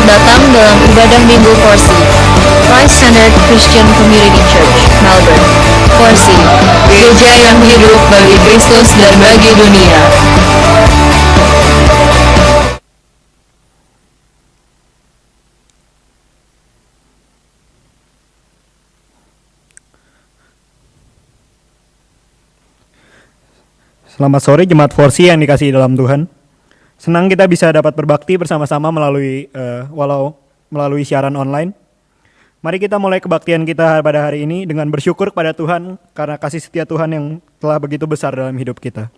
datang dalam ibadah minggu Korsi, Christ-Centered Christian Community Church, Melbourne. Korsi, gereja yang hidup bagi Kristus dan bagi dunia. Selamat sore Jemaat Forsi yang dikasihi dalam Tuhan. Senang kita bisa dapat berbakti bersama-sama melalui siaran online. Mari kita mulai kebaktian kita pada hari ini dengan bersyukur kepada Tuhan karena kasih setia Tuhan yang telah begitu besar dalam hidup kita.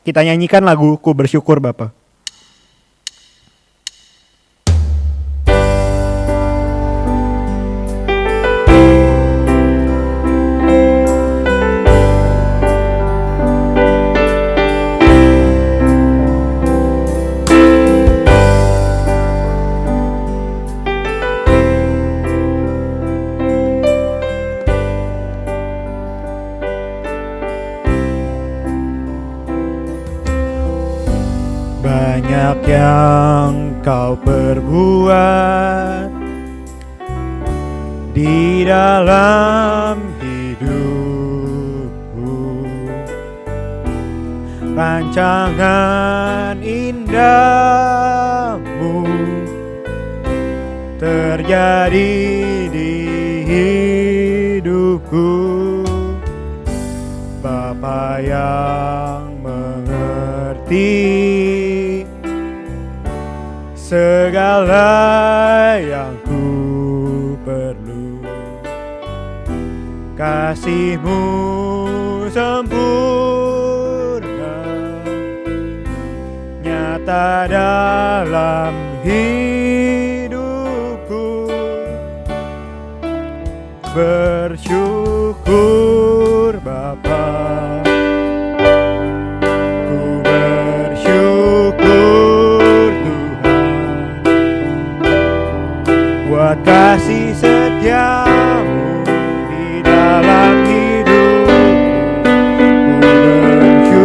Kita nyanyikan lagu Ku Bersyukur Bapa. Banyak yang kau perbuat di dalam hidupku, rancangan indahmu terjadi di hidupku. Bapa yang mengerti segala yang ku perlu, kasih-Mu sempurna nyata dalam hidupku. Bersyukur Bapa, ku bersyukur buat kasih setiamu di dalam hidupku. Ku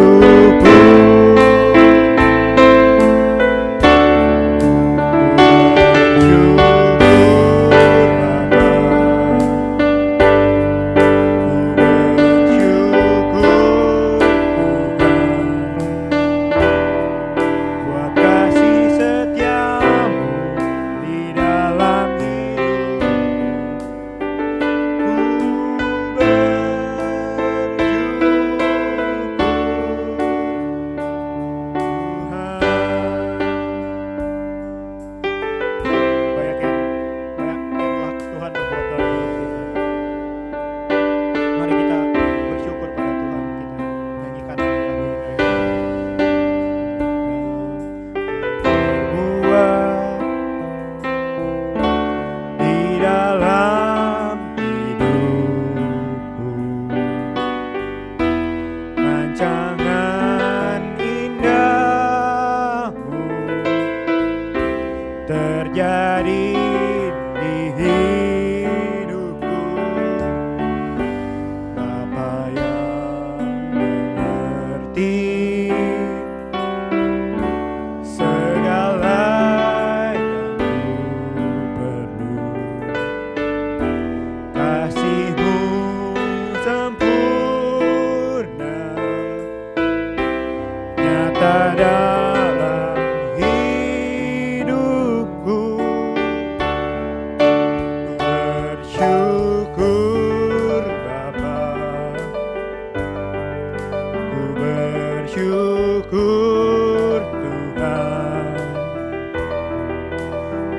bersyukur Tuhan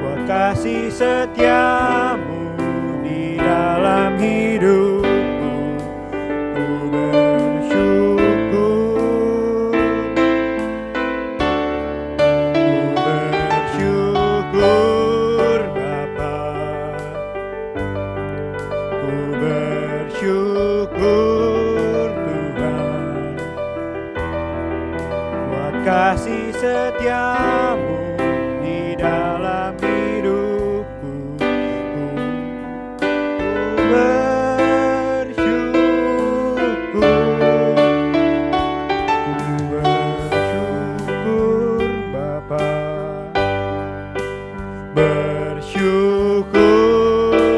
buat kasih setiamu di dalam hidupku. Ku bersyukur, ku bersyukur Bapa, ku bersyukur Tuhan buat kasih setiamu di dalam hidupku. Ku bersyukur Bersyukur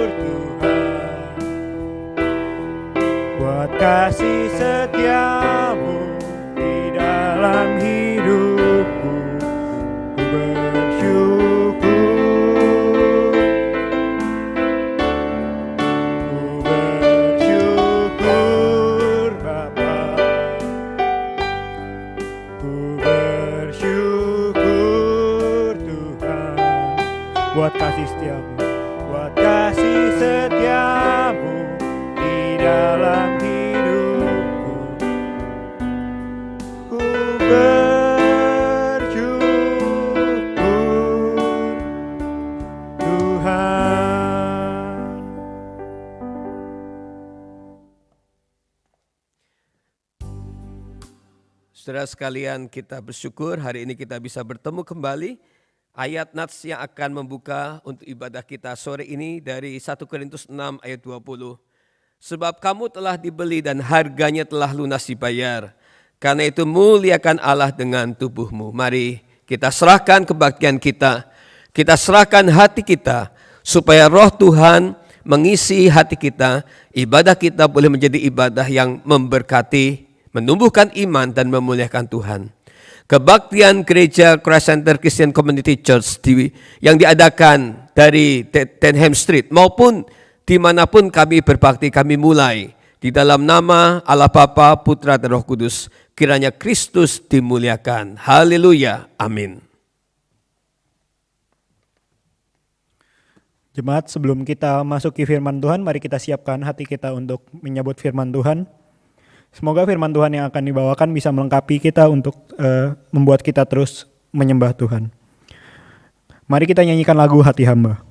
Tuhan buat kasih setiamu di dalam hidupku. Ku bersyukur Bapa, ku bersyukur Tuhan buat kasih setiamu, buat kasih setiamu di dalam hidupku. Ku bersyukur Tuhan. Saudara sekalian, kita bersyukur hari ini kita bisa bertemu kembali. Ayat nats yang akan membuka untuk ibadah kita sore ini dari 1 Korintus 6 ayat 20. Sebab kamu telah dibeli dan harganya telah lunas dibayar. Karena itu muliakan Allah dengan tubuhmu. Mari kita serahkan kebaktian kita. Kita serahkan hati kita supaya roh Tuhan mengisi hati kita. Ibadah kita boleh menjadi ibadah yang memberkati, menumbuhkan iman dan memuliakan Tuhan. Kebaktian gereja Christ Center Christian Community Church yang diadakan dari Denham Street maupun dimanapun kami berbakti, kami mulai di dalam nama Allah Bapa, Putra dan Roh Kudus. Kiranya Kristus dimuliakan. Haleluya. Amin. Jemaat, sebelum kita masuki firman Tuhan, mari kita siapkan hati kita untuk menyambut firman Tuhan. Semoga firman Tuhan yang akan dibawakan bisa melengkapi kita untuk membuat kita terus menyembah Tuhan. Mari kita nyanyikan lagu Hati Hamba.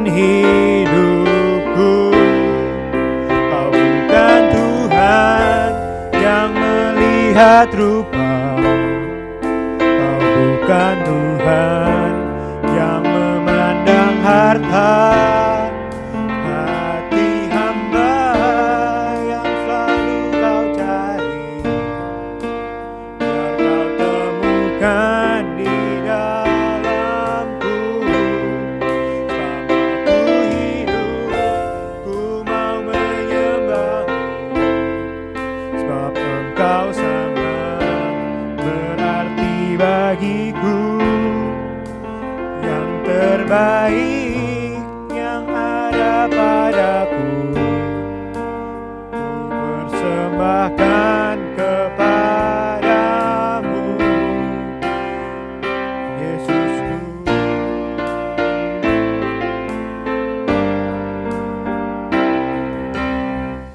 Hidupku, Kau bukan Tuhan yang melihat rupa, Kau bukan Tuhan yang memandang harta. Hati hamba yang selalu Kau cari, biar Kau temukan di terbaik yang ada padaku, ku persembahkan kepadamu, Yesusku.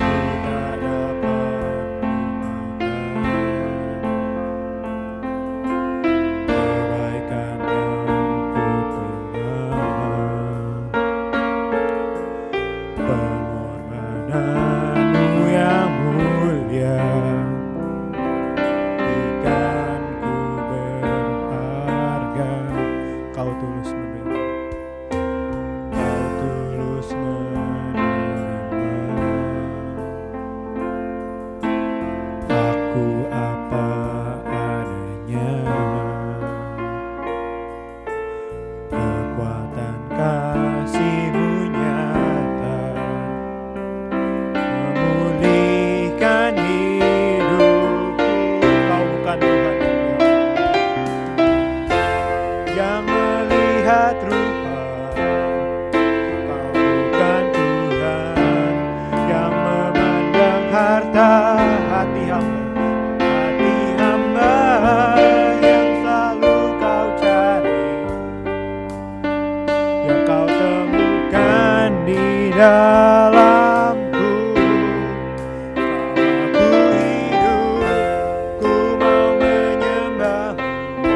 Ku tak dapat kebaikan pengorbananmu yang mulia, ikan ku berharga. Kau tulus menerima, Kau tulus menerima. Aku apa adanya, melihat rupa. Kau bukan Tuhan yang memandang harta hati hamba yang selalu kau cari, yang kau temukan di dalamku. Selama ku hidup, ku mau menyembahmu,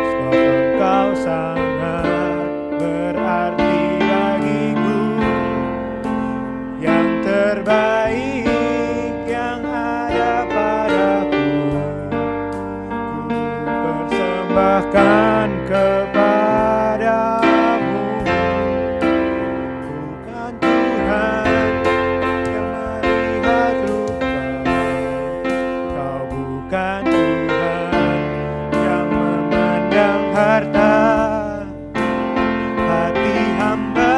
sebab engkau sangat berarti bagiku. Yang terbaik yang ada padaku, ku persembahkan kepadamu. Bukan Tuhan yang melihat rupa, kau bukan Tuhan yang memandang harta hati hamba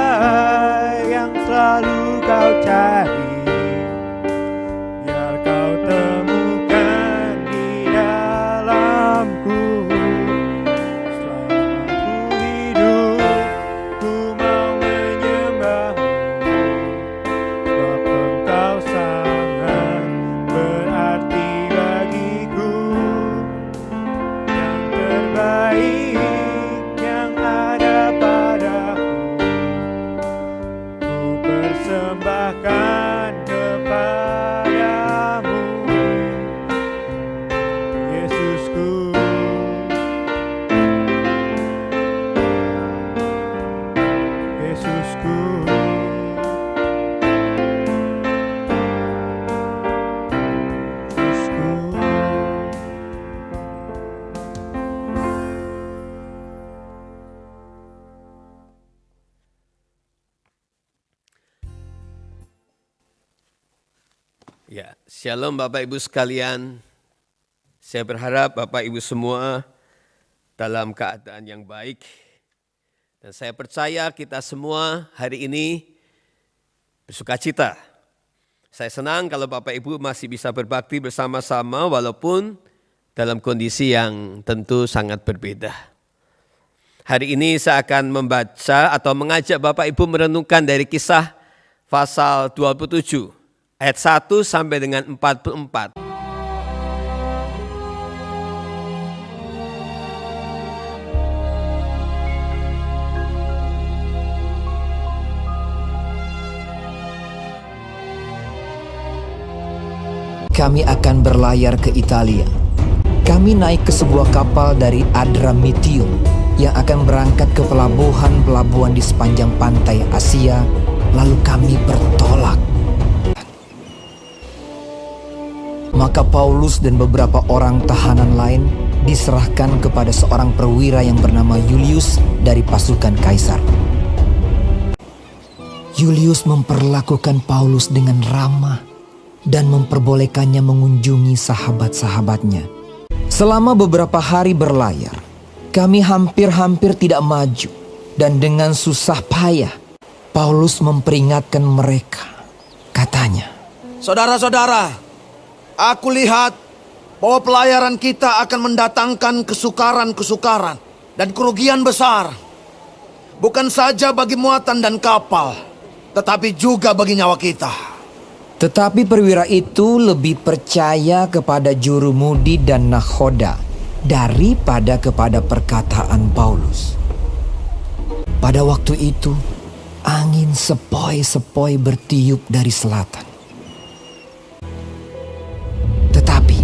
yang selalu kau cari, biar kau temukan di dalamku. Selama ku hidup, ku mau menyembahmu, sebab engkau sangat berarti bagiku. Yang terbaik yang ada padaku, ku persembahkan kepadamu. Yesusku, Yesusku, Yesusku. Ya, shalom Bapak Ibu sekalian. Saya berharap Bapak Ibu semua dalam keadaan yang baik. Dan saya percaya kita semua hari ini bersukacita. Saya senang kalau Bapak Ibu masih bisa berbakti bersama-sama walaupun dalam kondisi yang tentu sangat berbeda. Hari ini saya akan membaca atau mengajak Bapak Ibu merenungkan dari Kisah pasal 27 ayat 1 sampai dengan 44. Kami akan berlayar ke Italia. Kami naik ke sebuah kapal dari Adramyttium yang akan berangkat ke pelabuhan-pelabuhan di sepanjang pantai Asia, lalu kami bertolak. Maka Paulus dan beberapa orang tahanan lain diserahkan kepada seorang perwira yang bernama Julius dari pasukan Kaisar. Julius memperlakukan Paulus dengan ramah dan memperbolehkannya mengunjungi sahabat-sahabatnya. Selama beberapa hari berlayar, kami hampir-hampir tidak maju, dan dengan susah payah Paulus memperingatkan mereka. Katanya, "Saudara-saudara, aku lihat bahwa pelayaran kita akan mendatangkan kesukaran-kesukaran dan kerugian besar. Bukan saja bagi muatan dan kapal, tetapi juga bagi nyawa kita." Tetapi perwira itu lebih percaya kepada jurumudi dan nakhoda daripada kepada perkataan Paulus. Pada waktu itu, angin sepoi-sepoi bertiup dari selatan. Tetapi,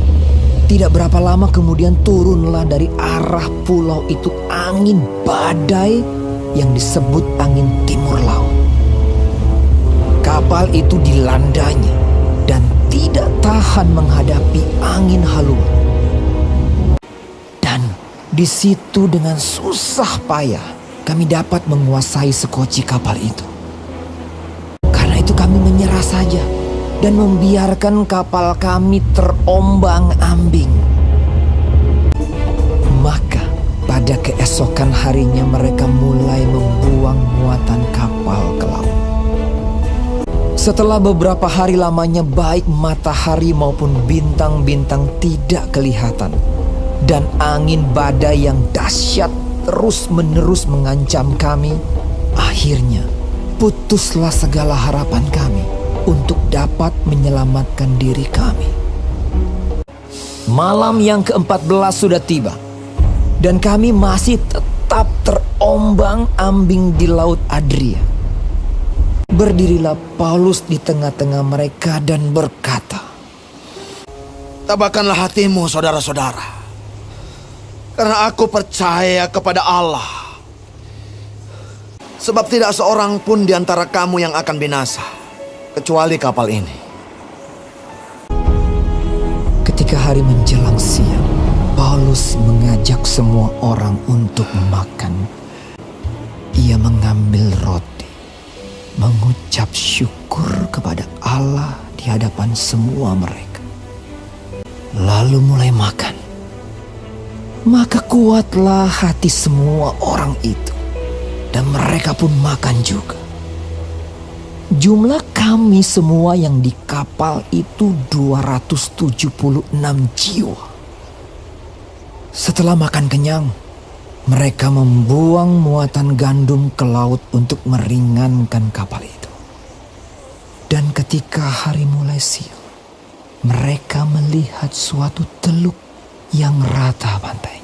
tidak berapa lama kemudian turunlah dari arah pulau itu angin badai yang disebut angin timur laut. Kapal itu dilandanya dan tidak tahan menghadapi angin haluan. Dan di situ dengan susah payah kami dapat menguasai sekoci kapal itu. Karena itu kami menyerah saja dan membiarkan kapal kami terombang-ambing. Maka pada keesokan harinya mereka mulai membuang muatan kapal ke laut. Setelah beberapa hari lamanya baik matahari maupun bintang-bintang tidak kelihatan, dan angin badai yang dahsyat terus-menerus mengancam kami, akhirnya putuslah segala harapan kami untuk dapat menyelamatkan diri kami. Malam yang ke-14 sudah tiba, dan kami masih tetap terombang-ambing di Laut Adria. Berdirilah Paulus di tengah-tengah mereka dan berkata, Tabahkanlah hatimu, saudara-saudara, karena aku percaya kepada Allah. Sebab tidak seorang pun di antara kamu yang akan binasa, kecuali kapal ini. Ketika hari menjelang siang, Paulus mengajak semua orang untuk makan. Ia mengambil roti, mengucap syukur kepada Allah di hadapan semua mereka, lalu mulai makan. Maka kuatlah hati semua orang itu, dan mereka pun makan juga. Jumlah kami semua yang di kapal itu 276 jiwa. Setelah makan kenyang, mereka membuang muatan gandum ke laut untuk meringankan kapal itu. Dan ketika hari mulai siang, mereka melihat suatu teluk yang rata pantainya.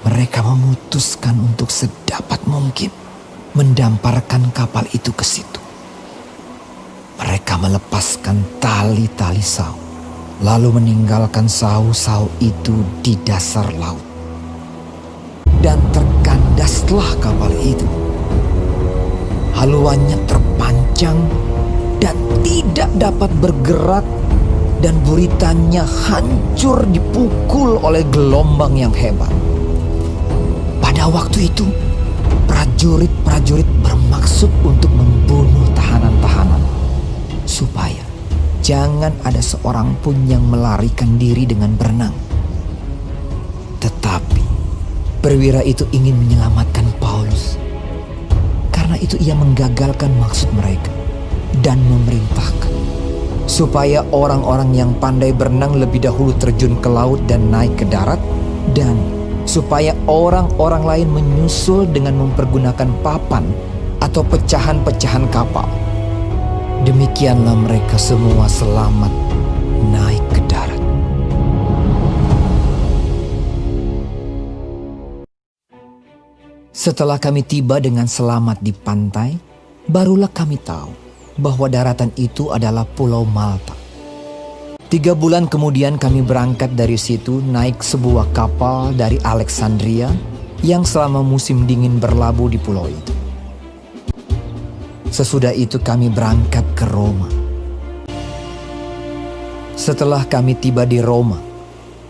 Mereka memutuskan untuk sedapat mungkin mendamparkan kapal itu ke situ. Mereka melepaskan tali-tali sau, lalu meninggalkan sau-sau itu di dasar laut. Dan terkandaslah kapal itu. Haluannya terpancang dan tidak dapat bergerak, dan buritannya hancur dipukul oleh gelombang yang hebat. Pada waktu itu, prajurit-prajurit bermaksud untuk membunuh tahanan-tahanan, supaya jangan ada seorang pun yang melarikan diri dengan berenang. Tetapi perwira itu ingin menyelamatkan Paulus. Karena itu ia menggagalkan maksud mereka dan memerintahkan supaya orang-orang yang pandai berenang lebih dahulu terjun ke laut dan naik ke darat, dan supaya orang-orang lain menyusul dengan mempergunakan papan atau pecahan-pecahan kapal. Demikianlah mereka semua selamat naik ke darat. Setelah kami tiba dengan selamat di pantai, barulah kami tahu bahwa daratan itu adalah Pulau Malta. 3 bulan kemudian kami berangkat dari situ naik sebuah kapal dari Alexandria yang selama musim dingin berlabuh di pulau itu. Sesudah itu kami berangkat ke Roma. Setelah kami tiba di Roma,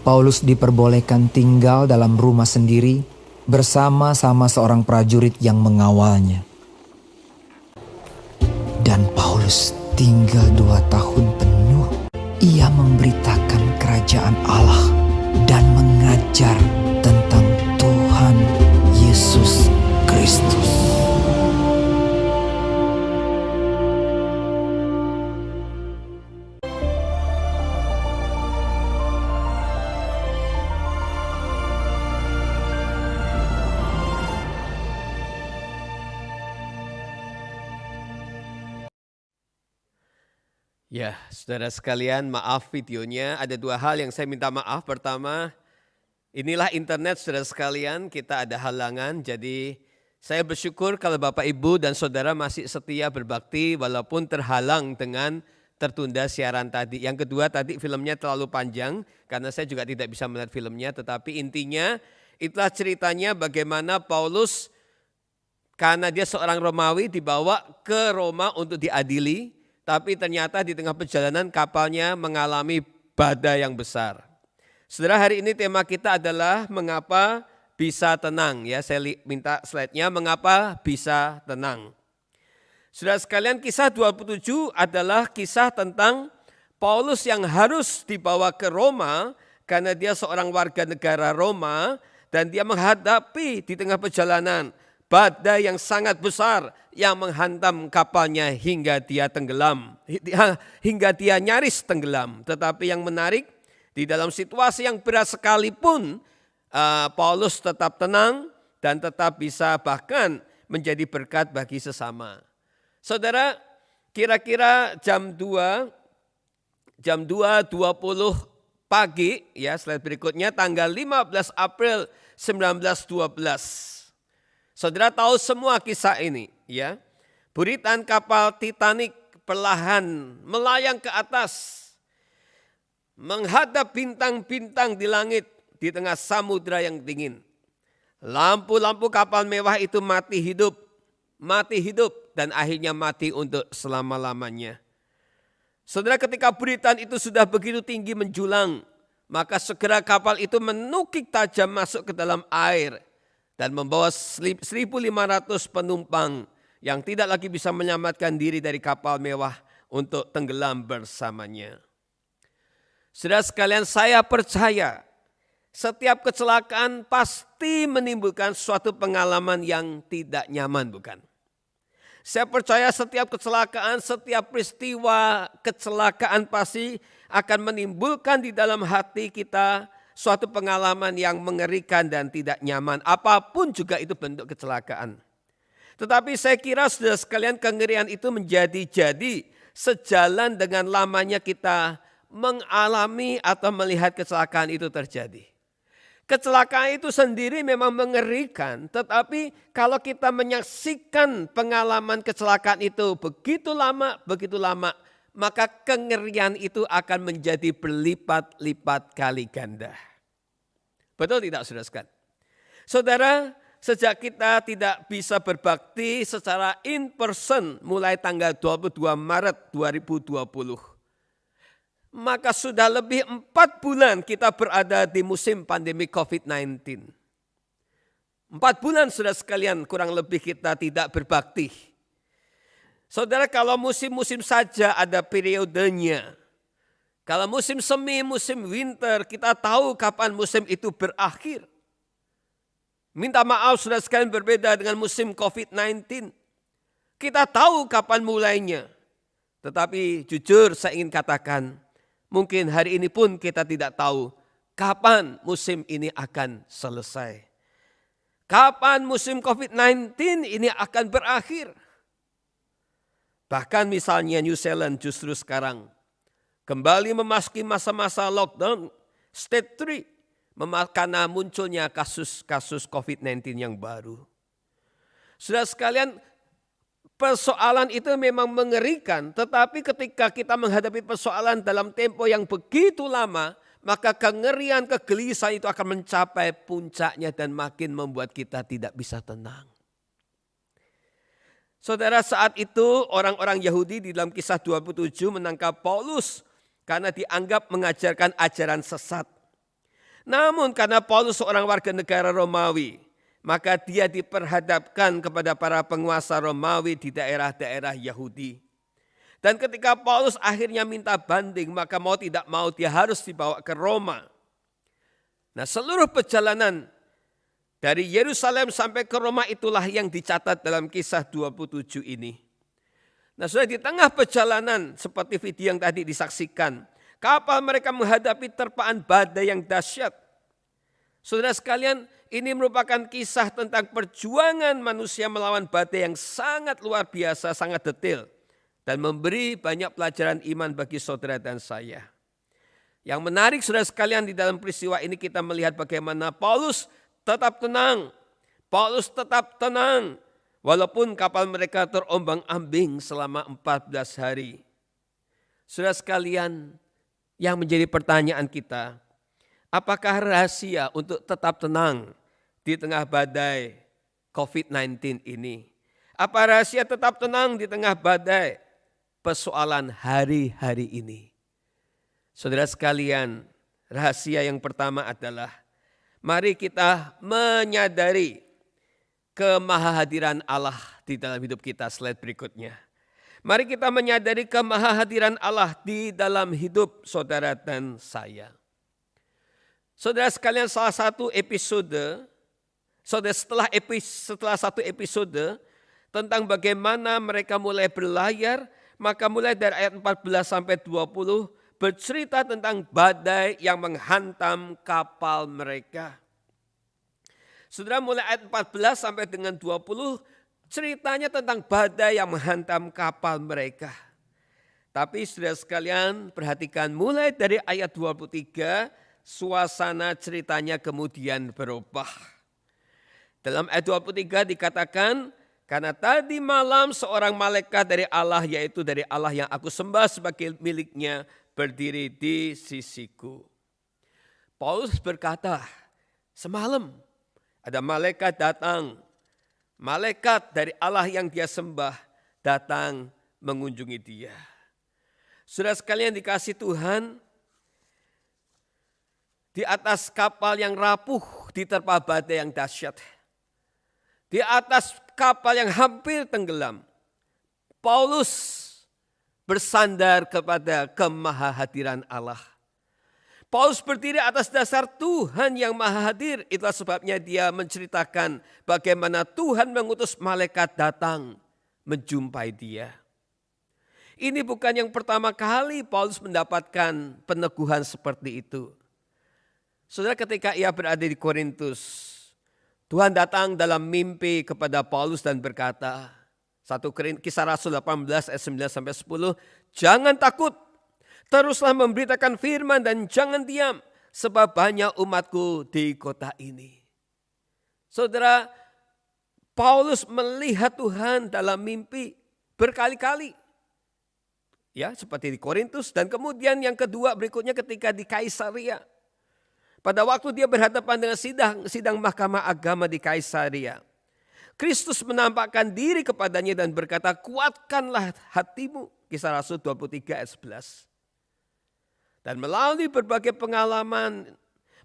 Paulus diperbolehkan tinggal dalam rumah sendiri bersama-sama seorang prajurit yang mengawalnya. Dan Paulus tinggal 2 tahun penuh. Ia memberitakan kerajaan Allah dan mengajar tentang Tuhan Yesus Kristus. Ya, saudara sekalian, maaf videonya. Ada 2 hal yang saya minta maaf. Pertama, inilah internet saudara sekalian, kita ada halangan. Jadi saya bersyukur kalau Bapak Ibu dan Saudara masih setia berbakti walaupun terhalang dengan tertunda siaran tadi. Yang kedua, tadi filmnya terlalu panjang karena saya juga tidak bisa melihat filmnya. Tetapi intinya itulah ceritanya bagaimana Paulus, karena dia seorang Romawi, dibawa ke Roma untuk diadili. Tapi ternyata di tengah perjalanan kapalnya mengalami badai yang besar. Saudara, hari ini tema kita adalah mengapa bisa tenang. Ya, saya minta slide-nya, mengapa bisa tenang. Saudara sekalian, kisah 27 adalah kisah tentang Paulus yang harus dibawa ke Roma karena dia seorang warga negara Roma dan dia menghadapi di tengah perjalanan badai yang sangat besar yang menghantam kapalnya hingga dia tenggelam, hingga dia nyaris tenggelam. Tetapi yang menarik, di dalam situasi yang berat sekalipun Paulus tetap tenang dan tetap bisa bahkan menjadi berkat bagi sesama. Saudara, kira-kira jam 2.20 pagi, ya slide berikutnya, tanggal 15 April 1912. Saudara tahu semua kisah ini, ya. Buritan kapal Titanic perlahan melayang ke atas, menghadap bintang-bintang di langit di tengah samudra yang dingin. Lampu-lampu kapal mewah itu mati hidup, dan akhirnya mati untuk selama-lamanya. Saudara, ketika buritan itu sudah begitu tinggi menjulang, maka segera kapal itu menukik tajam masuk ke dalam air dan membawa 1.500 penumpang yang tidak lagi bisa menyelamatkan diri dari kapal mewah untuk tenggelam bersamanya. Saudara sekalian, saya percaya setiap kecelakaan pasti menimbulkan suatu pengalaman yang tidak nyaman, bukan? Saya percaya setiap kecelakaan, setiap peristiwa kecelakaan pasti akan menimbulkan di dalam hati kita suatu pengalaman yang mengerikan dan tidak nyaman. Apapun juga itu bentuk kecelakaan. Tetapi saya kira saudara sekalian, kengerian itu menjadi sejalan dengan lamanya kita mengalami atau melihat kecelakaan itu terjadi. Kecelakaan itu sendiri memang mengerikan, tetapi kalau kita menyaksikan pengalaman kecelakaan itu begitu lama, maka kengerian itu akan menjadi berlipat-lipat kali ganda. Betul tidak, saudara sekalian? Saudara, sejak kita tidak bisa berbakti secara in person mulai tanggal 22 Maret 2020, maka sudah lebih 4 bulan kita berada di musim pandemi COVID-19. 4 bulan saudara sekalian kurang lebih kita tidak berbakti. Saudara, kalau musim-musim saja ada periodenya. Kalau musim semi, musim winter, kita tahu kapan musim itu berakhir. Minta maaf saudara sekalian, berbeda dengan musim COVID-19. Kita tahu kapan mulainya. Tetapi jujur saya ingin katakan, mungkin hari ini pun kita tidak tahu kapan musim ini akan selesai. Kapan musim COVID-19 ini akan berakhir. Bahkan misalnya New Zealand justru sekarang kembali memasuki masa-masa lockdown state 3 karena munculnya kasus-kasus COVID-19 yang baru. Saudara sekalian, persoalan itu memang mengerikan, tetapi ketika kita menghadapi persoalan dalam tempo yang begitu lama, maka kengerian, kegelisahan itu akan mencapai puncaknya dan makin membuat kita tidak bisa tenang. Saudara, saat itu orang-orang Yahudi di dalam Kisah 27 menangkap Paulus karena dianggap mengajarkan ajaran sesat. Namun karena Paulus seorang warga negara Romawi, maka dia diperhadapkan kepada para penguasa Romawi di daerah-daerah Yahudi. Dan ketika Paulus akhirnya minta banding, maka mau tidak mau dia harus dibawa ke Roma. Nah, seluruh perjalanan dari Yerusalem sampai ke Roma itulah yang dicatat dalam Kisah 27 ini. Nah, sudah di tengah perjalanan seperti video yang tadi disaksikan, kapal mereka menghadapi terpaan badai yang dahsyat. Saudara sekalian, ini merupakan kisah tentang perjuangan manusia melawan badai yang sangat luar biasa, sangat detail. Dan memberi banyak pelajaran iman bagi saudara dan saya. Yang menarik saudara sekalian, di dalam peristiwa ini kita melihat bagaimana Paulus tetap tenang. Paulus tetap tenang walaupun kapal mereka terombang-ambing selama 14 hari. Saudara sekalian, yang menjadi pertanyaan kita, apakah rahasia untuk tetap tenang di tengah badai COVID-19 ini? Apa rahasia tetap tenang di tengah badai persoalan hari-hari ini? Saudara sekalian, rahasia yang pertama adalah mari kita menyadari kemahahadiran Allah di dalam hidup kita. Slide berikutnya. Mari kita menyadari kemahahadiran Allah di dalam hidup saudara dan saya. Saudara sekalian, salah satu episode, setelah satu episode tentang bagaimana mereka mulai berlayar, maka mulai dari ayat 14 sampai 20 bercerita tentang badai yang menghantam kapal mereka. Saudara, mulai ayat 14 sampai dengan 20 ceritanya tentang badai yang menghantam kapal mereka. Tapi saudara sekalian perhatikan mulai dari ayat 23 suasana ceritanya kemudian berubah. Dalam ayat 23 dikatakan, karena tadi malam seorang malaikat dari Allah, yaitu dari Allah yang aku sembah sebagai miliknya, berdiri di sisiku. Paulus berkata, semalam ada malaikat datang, malaikat dari Allah yang dia sembah datang mengunjungi dia. Saudara sekalian dikasih Tuhan, di atas kapal yang rapuh diterpa badai yang dahsyat. Di atas kapal yang hampir tenggelam, Paulus bersandar kepada kemahahadiran Allah. Paulus berdiri atas dasar Tuhan yang maha hadir. Itulah sebabnya dia menceritakan bagaimana Tuhan mengutus malaikat datang menjumpai dia. Ini bukan yang pertama kali Paulus mendapatkan peneguhan seperti itu. Saudara, ketika ia berada di Korintus, Tuhan datang dalam mimpi kepada Paulus dan berkata, Kisah Rasul 18 ayat 9 sampai 10, jangan takut, teruslah memberitakan firman dan jangan diam, sebab banyak umatku di kota ini. Saudara, Paulus melihat Tuhan dalam mimpi berkali-kali. Ya, seperti di Korintus, dan kemudian yang kedua berikutnya ketika di Kaisaria. Pada waktu dia berhadapan dengan sidang mahkamah agama di Kaisaria, Kristus menampakkan diri kepadanya dan berkata, kuatkanlah hatimu. Kisah Rasul 23 ayat 11. Dan melalui berbagai pengalaman,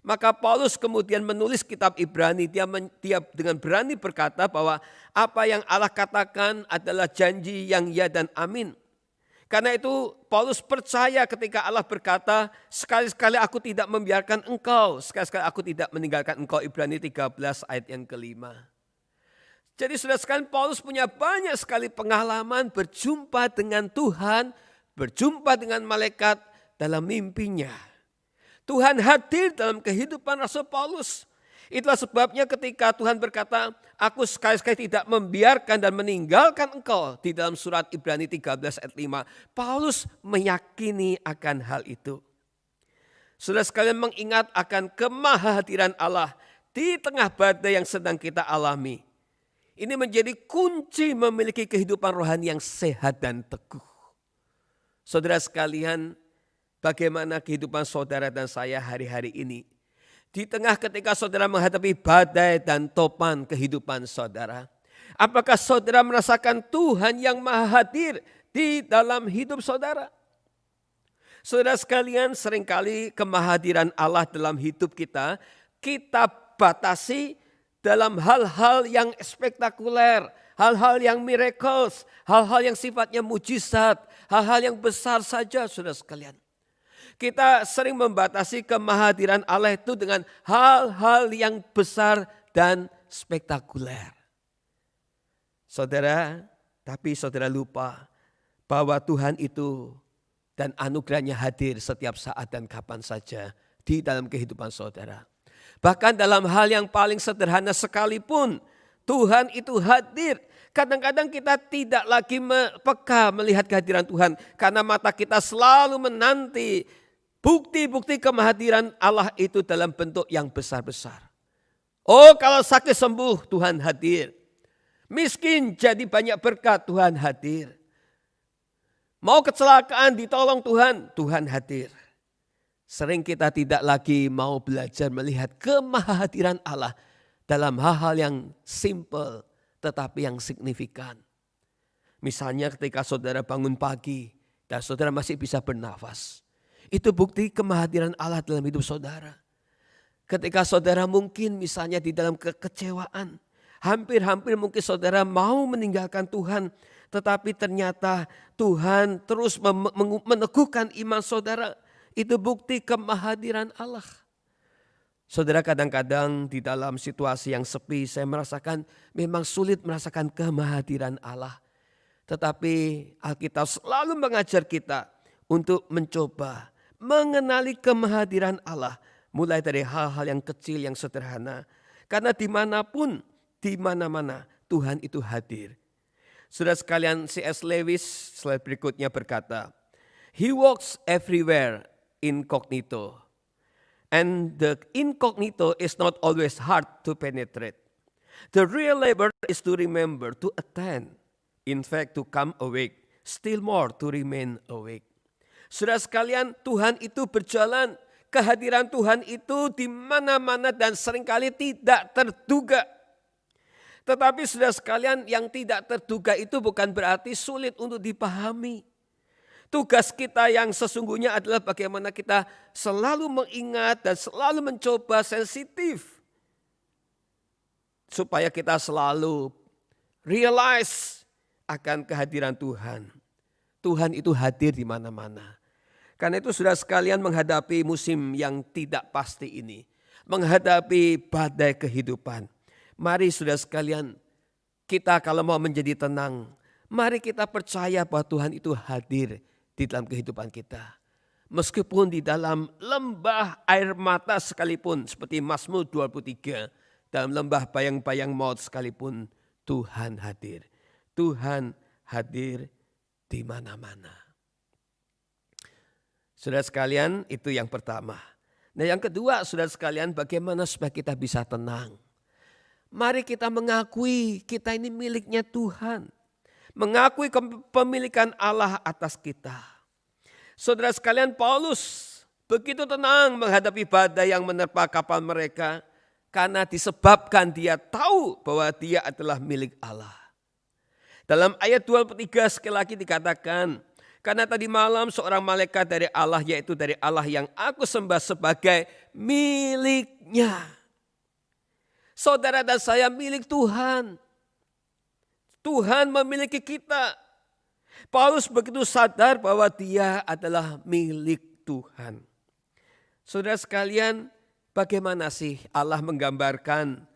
maka Paulus kemudian menulis kitab Ibrani. Dia dengan berani berkata bahwa apa yang Allah katakan adalah janji yang ya dan amin. Karena itu Paulus percaya ketika Allah berkata, sekali-sekali aku tidak membiarkan engkau, sekali-sekali aku tidak meninggalkan engkau. Ibrani 13 ayat yang kelima. Jadi saudara sekalian, Paulus punya banyak sekali pengalaman berjumpa dengan Tuhan, berjumpa dengan malaikat dalam mimpinya. Tuhan hadir dalam kehidupan Rasul Paulus. Itulah sebabnya ketika Tuhan berkata, aku sekali-sekali tidak membiarkan dan meninggalkan engkau. Di dalam surat Ibrani 13 ayat 5, Paulus meyakini akan hal itu. Saudara sekalian mengingat akan kemahahadiran Allah di tengah badai yang sedang kita alami. Ini menjadi kunci memiliki kehidupan rohani yang sehat dan teguh. Saudara sekalian, bagaimana kehidupan saudara dan saya hari-hari ini? Di tengah ketika saudara menghadapi badai dan topan kehidupan saudara, apakah saudara merasakan Tuhan yang maha hadir di dalam hidup saudara? Saudara sekalian, seringkali kemahadiran Allah dalam hidup kita batasi dalam hal-hal yang spektakuler, hal-hal yang miracles, hal-hal yang sifatnya mujizat, hal-hal yang besar saja saudara sekalian. Kita sering membatasi kemahadiran Allah itu dengan hal-hal yang besar dan spektakuler. Saudara, tapi saudara lupa bahwa Tuhan itu dan anugerahnya hadir setiap saat dan kapan saja di dalam kehidupan saudara. Bahkan dalam hal yang paling sederhana sekalipun, Tuhan itu hadir. Kadang-kadang kita tidak lagi peka melihat kehadiran Tuhan karena mata kita selalu menanti bukti-bukti kemahadiran Allah itu dalam bentuk yang besar-besar. Oh, kalau sakit sembuh, Tuhan hadir. Miskin jadi banyak berkat, Tuhan hadir. Mau kecelakaan ditolong Tuhan, Tuhan hadir. Sering kita tidak lagi mau belajar melihat kemahadiran Allah dalam hal-hal yang simple tetapi yang signifikan. Misalnya ketika saudara bangun pagi dan saudara masih bisa bernafas. Itu bukti kemahadiran Allah dalam hidup saudara. Ketika saudara mungkin misalnya di dalam kekecewaan. Hampir-hampir mungkin saudara mau meninggalkan Tuhan. Tetapi ternyata Tuhan terus meneguhkan iman saudara. Itu bukti kemahadiran Allah. Saudara, kadang-kadang di dalam situasi yang sepi saya merasakan memang sulit merasakan kemahadiran Allah. Tetapi Alkitab selalu mengajar kita untuk mencoba mengenali kemahadiran Allah. Mulai dari hal-hal yang kecil yang sederhana. Karena dimanapun, di mana-mana Tuhan itu hadir. Saudara sekalian, C.S. Lewis slide berikutnya berkata, He walks everywhere incognito. And the incognito is not always hard to penetrate. The real labor is to remember, to attend. In fact, to come awake. Still more, to remain awake. Saudara sekalian, Tuhan itu berjalan. Kehadiran Tuhan itu di mana-mana dan seringkali tidak terduga. Tetapi saudara sekalian, yang tidak terduga itu bukan berarti sulit untuk dipahami. Tugas kita yang sesungguhnya adalah bagaimana kita selalu mengingat dan selalu mencoba sensitif. Supaya kita selalu realize akan kehadiran Tuhan. Tuhan itu hadir di mana-mana. Karena itu saudara sekalian, menghadapi musim yang tidak pasti ini, menghadapi badai kehidupan, mari saudara sekalian, kita kalau mau menjadi tenang, mari kita percaya bahwa Tuhan itu hadir di dalam kehidupan kita. Meskipun di dalam lembah air mata sekalipun, seperti Mazmur 23, dalam lembah bayang-bayang maut sekalipun, Tuhan hadir. Tuhan hadir di mana-mana. Saudara sekalian, itu yang pertama. Nah, yang kedua, saudara sekalian, bagaimana supaya kita bisa tenang? Mari kita mengakui kita ini miliknya Tuhan. Mengakui kepemilikan Allah atas kita. Saudara sekalian, Paulus begitu tenang menghadapi badai yang menerpa kapal mereka. Karena disebabkan dia tahu bahwa dia adalah milik Allah. Dalam ayat 23 sekali lagi dikatakan, karena tadi malam seorang malaikat dari Allah, yaitu dari Allah yang aku sembah sebagai miliknya. Saudara dan saya milik Tuhan. Tuhan memiliki kita. Paulus begitu sadar bahwa dia adalah milik Tuhan. Saudara sekalian, bagaimana sih Allah menggambarkan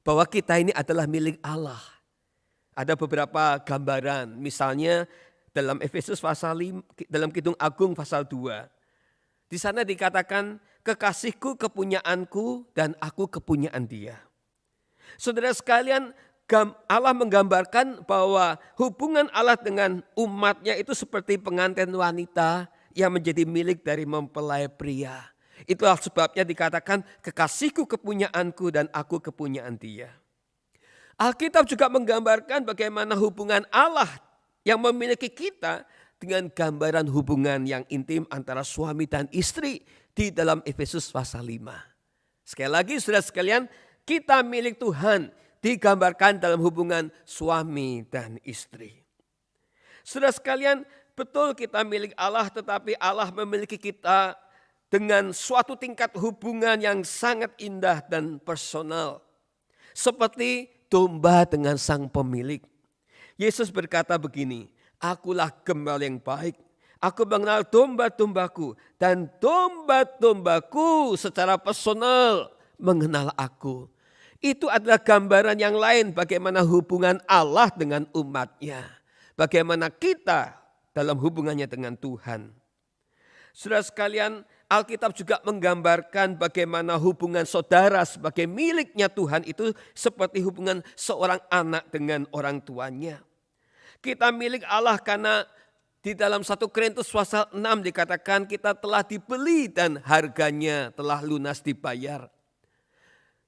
bahwa kita ini adalah milik Allah? Ada beberapa gambaran, misalnya dalam Efesus pasal 5, dalam Kidung Agung pasal 2. Di sana dikatakan, kekasihku kepunyaanku dan aku kepunyaan dia. Saudara sekalian, Allah menggambarkan bahwa hubungan Allah dengan umatnya itu seperti pengantin wanita yang menjadi milik dari mempelai pria. Itulah sebabnya dikatakan, kekasihku kepunyaanku dan aku kepunyaan dia. Alkitab juga menggambarkan bagaimana hubungan Allah yang memiliki kita dengan gambaran hubungan yang intim antara suami dan istri di dalam Efesus pasal 5. Sekali lagi saudara sekalian, kita milik Tuhan digambarkan dalam hubungan suami dan istri. Saudara sekalian, betul kita milik Allah, tetapi Allah memiliki kita dengan suatu tingkat hubungan yang sangat indah dan personal. Seperti domba dengan sang pemilik. Yesus berkata begini, akulah gembala yang baik. Aku mengenal domba-dombaku dan domba-dombaku secara personal mengenal aku. Itu adalah gambaran yang lain bagaimana hubungan Allah dengan umatnya. Bagaimana kita dalam hubungannya dengan Tuhan. Saudara sekalian, Alkitab juga menggambarkan bagaimana hubungan saudara sebagai miliknya Tuhan itu seperti hubungan seorang anak dengan orang tuanya. Kita milik Allah karena di dalam 1 Korintus pasal 6 dikatakan kita telah dibeli dan harganya telah lunas dibayar.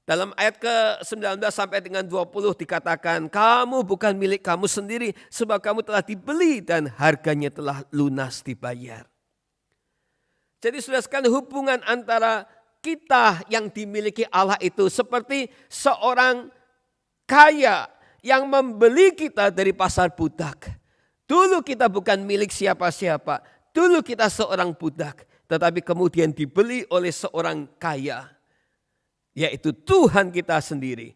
Dalam ayat ke-19 sampai dengan 20 dikatakan, kamu bukan milik kamu sendiri sebab kamu telah dibeli dan harganya telah lunas dibayar. Jadi saudara sekalian, hubungan antara kita yang dimiliki Allah itu seperti seorang kaya yang membeli kita dari pasar budak. Dulu kita bukan milik siapa-siapa, dulu kita seorang budak, tetapi kemudian dibeli oleh seorang kaya, yaitu Tuhan kita sendiri.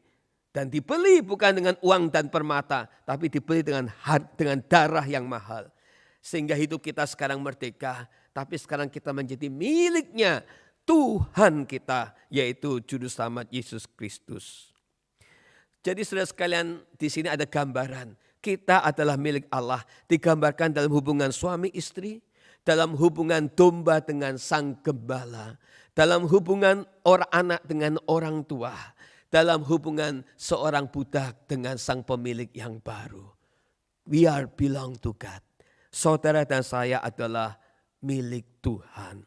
Dan dibeli bukan dengan uang dan permata, tapi dibeli dengan darah yang mahal. Sehingga hidup kita sekarang merdeka, tapi sekarang kita menjadi miliknya Tuhan kita, yaitu Juru Selamat Yesus Kristus. Jadi saudara sekalian, di sini ada gambaran. Kita adalah milik Allah, digambarkan dalam hubungan suami istri, dalam hubungan domba dengan sang gembala, dalam hubungan orang anak dengan orang tua, dalam hubungan seorang budak dengan sang pemilik yang baru. We are belong to God. Saudara dan saya adalah milik Tuhan.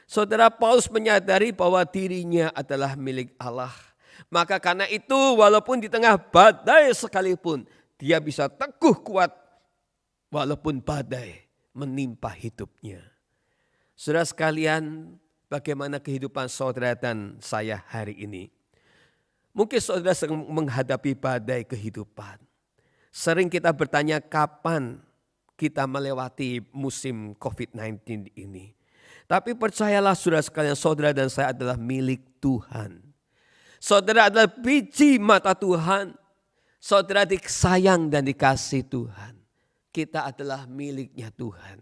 Saudara, Paulus menyadari bahwa dirinya adalah milik Allah. Maka karena itu walaupun di tengah badai sekalipun, dia bisa teguh kuat walaupun badai menimpa hidupnya. Saudara sekalian, bagaimana kehidupan saudara dan saya hari ini? Mungkin saudara sedang menghadapi badai kehidupan. Sering kita bertanya kapan kita melewati musim COVID-19 ini. Tapi percayalah saudara sekalian, saudara dan saya adalah milik Tuhan. Saudara adalah biji mata Tuhan. Saudara disayang dan dikasih Tuhan. Kita adalah miliknya Tuhan.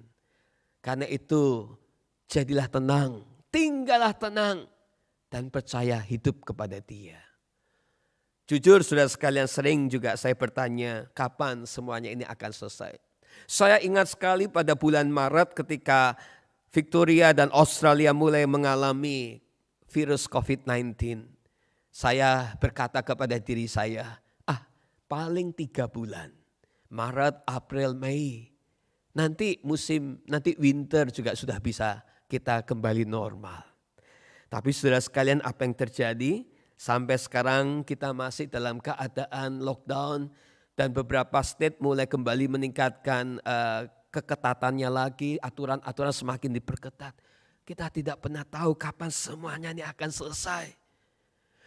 Karena itu jadilah tenang, tinggallah tenang, dan percaya hidup kepada Dia. Jujur saudara sekalian, sering juga saya bertanya kapan semuanya ini akan selesai. Saya ingat sekali pada bulan Maret ketika Victoria dan Australia mulai mengalami virus COVID-19. Saya berkata kepada diri saya, paling 3 bulan. Maret, April, Mei. Nanti winter juga sudah bisa kita kembali normal. Tapi saudara sekalian, apa yang terjadi? Sampai sekarang kita masih dalam keadaan lockdown. Dan beberapa state mulai kembali meningkatkan keketatannya lagi. Aturan-aturan semakin diperketat. Kita tidak pernah tahu kapan semuanya ini akan selesai.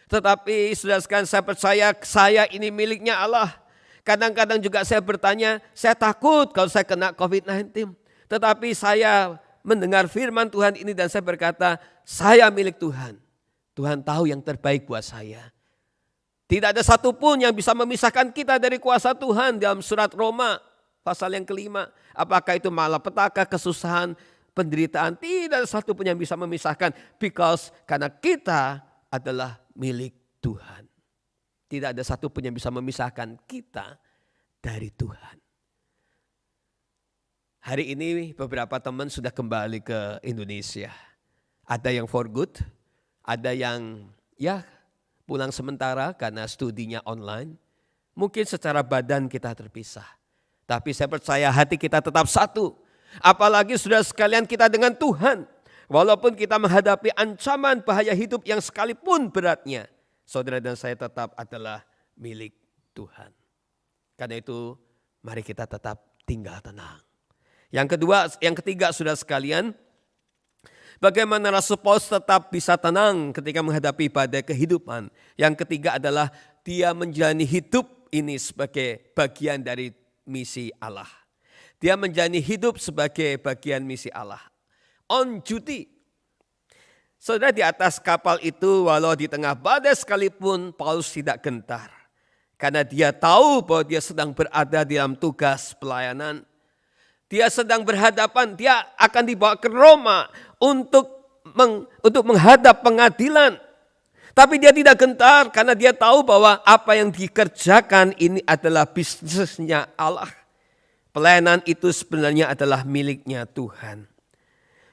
Tetapi saudara sekalian, saya percaya saya ini miliknya Allah. Kadang-kadang juga saya bertanya, saya takut kalau saya kena COVID-19. Tetapi saya mendengar firman Tuhan ini dan saya berkata, saya milik Tuhan. Tuhan tahu yang terbaik buat saya. Tidak ada satupun yang bisa memisahkan kita dari kuasa Tuhan dalam surat Roma pasal yang ke-5. Apakah itu malapetaka, kesusahan, penderitaan, tidak ada satupun yang bisa memisahkan. Karena kita adalah milik Tuhan. Tidak ada satupun yang bisa memisahkan kita dari Tuhan. Hari ini beberapa teman sudah kembali ke Indonesia. Ada yang for good, ada yang pulang sementara karena studinya online. Mungkin secara badan kita terpisah. Tapi saya percaya hati kita tetap satu. Apalagi saudara sekalian, kita dengan Tuhan. Walaupun kita menghadapi ancaman bahaya hidup yang sekalipun beratnya, saudara dan saya tetap adalah milik Tuhan. Karena itu mari kita tetap tinggal tenang. Yang ketiga saudara sekalian, bagaimana Rasul Paulus tetap bisa tenang ketika menghadapi badai kehidupan. Yang ketiga adalah dia menjalani hidup ini sebagai bagian dari misi Allah. Dia menjalani hidup sebagai bagian misi Allah. On duty. Saudara, di atas kapal itu walau di tengah badai sekalipun Paulus tidak gentar. Karena dia tahu bahwa dia sedang berada di dalam tugas pelayanan. Dia sedang berhadapan, dia akan dibawa ke Roma untuk menghadap pengadilan. Tapi dia tidak gentar karena dia tahu bahwa apa yang dikerjakan ini adalah bisnisnya Allah. Pelayanan itu sebenarnya adalah miliknya Tuhan.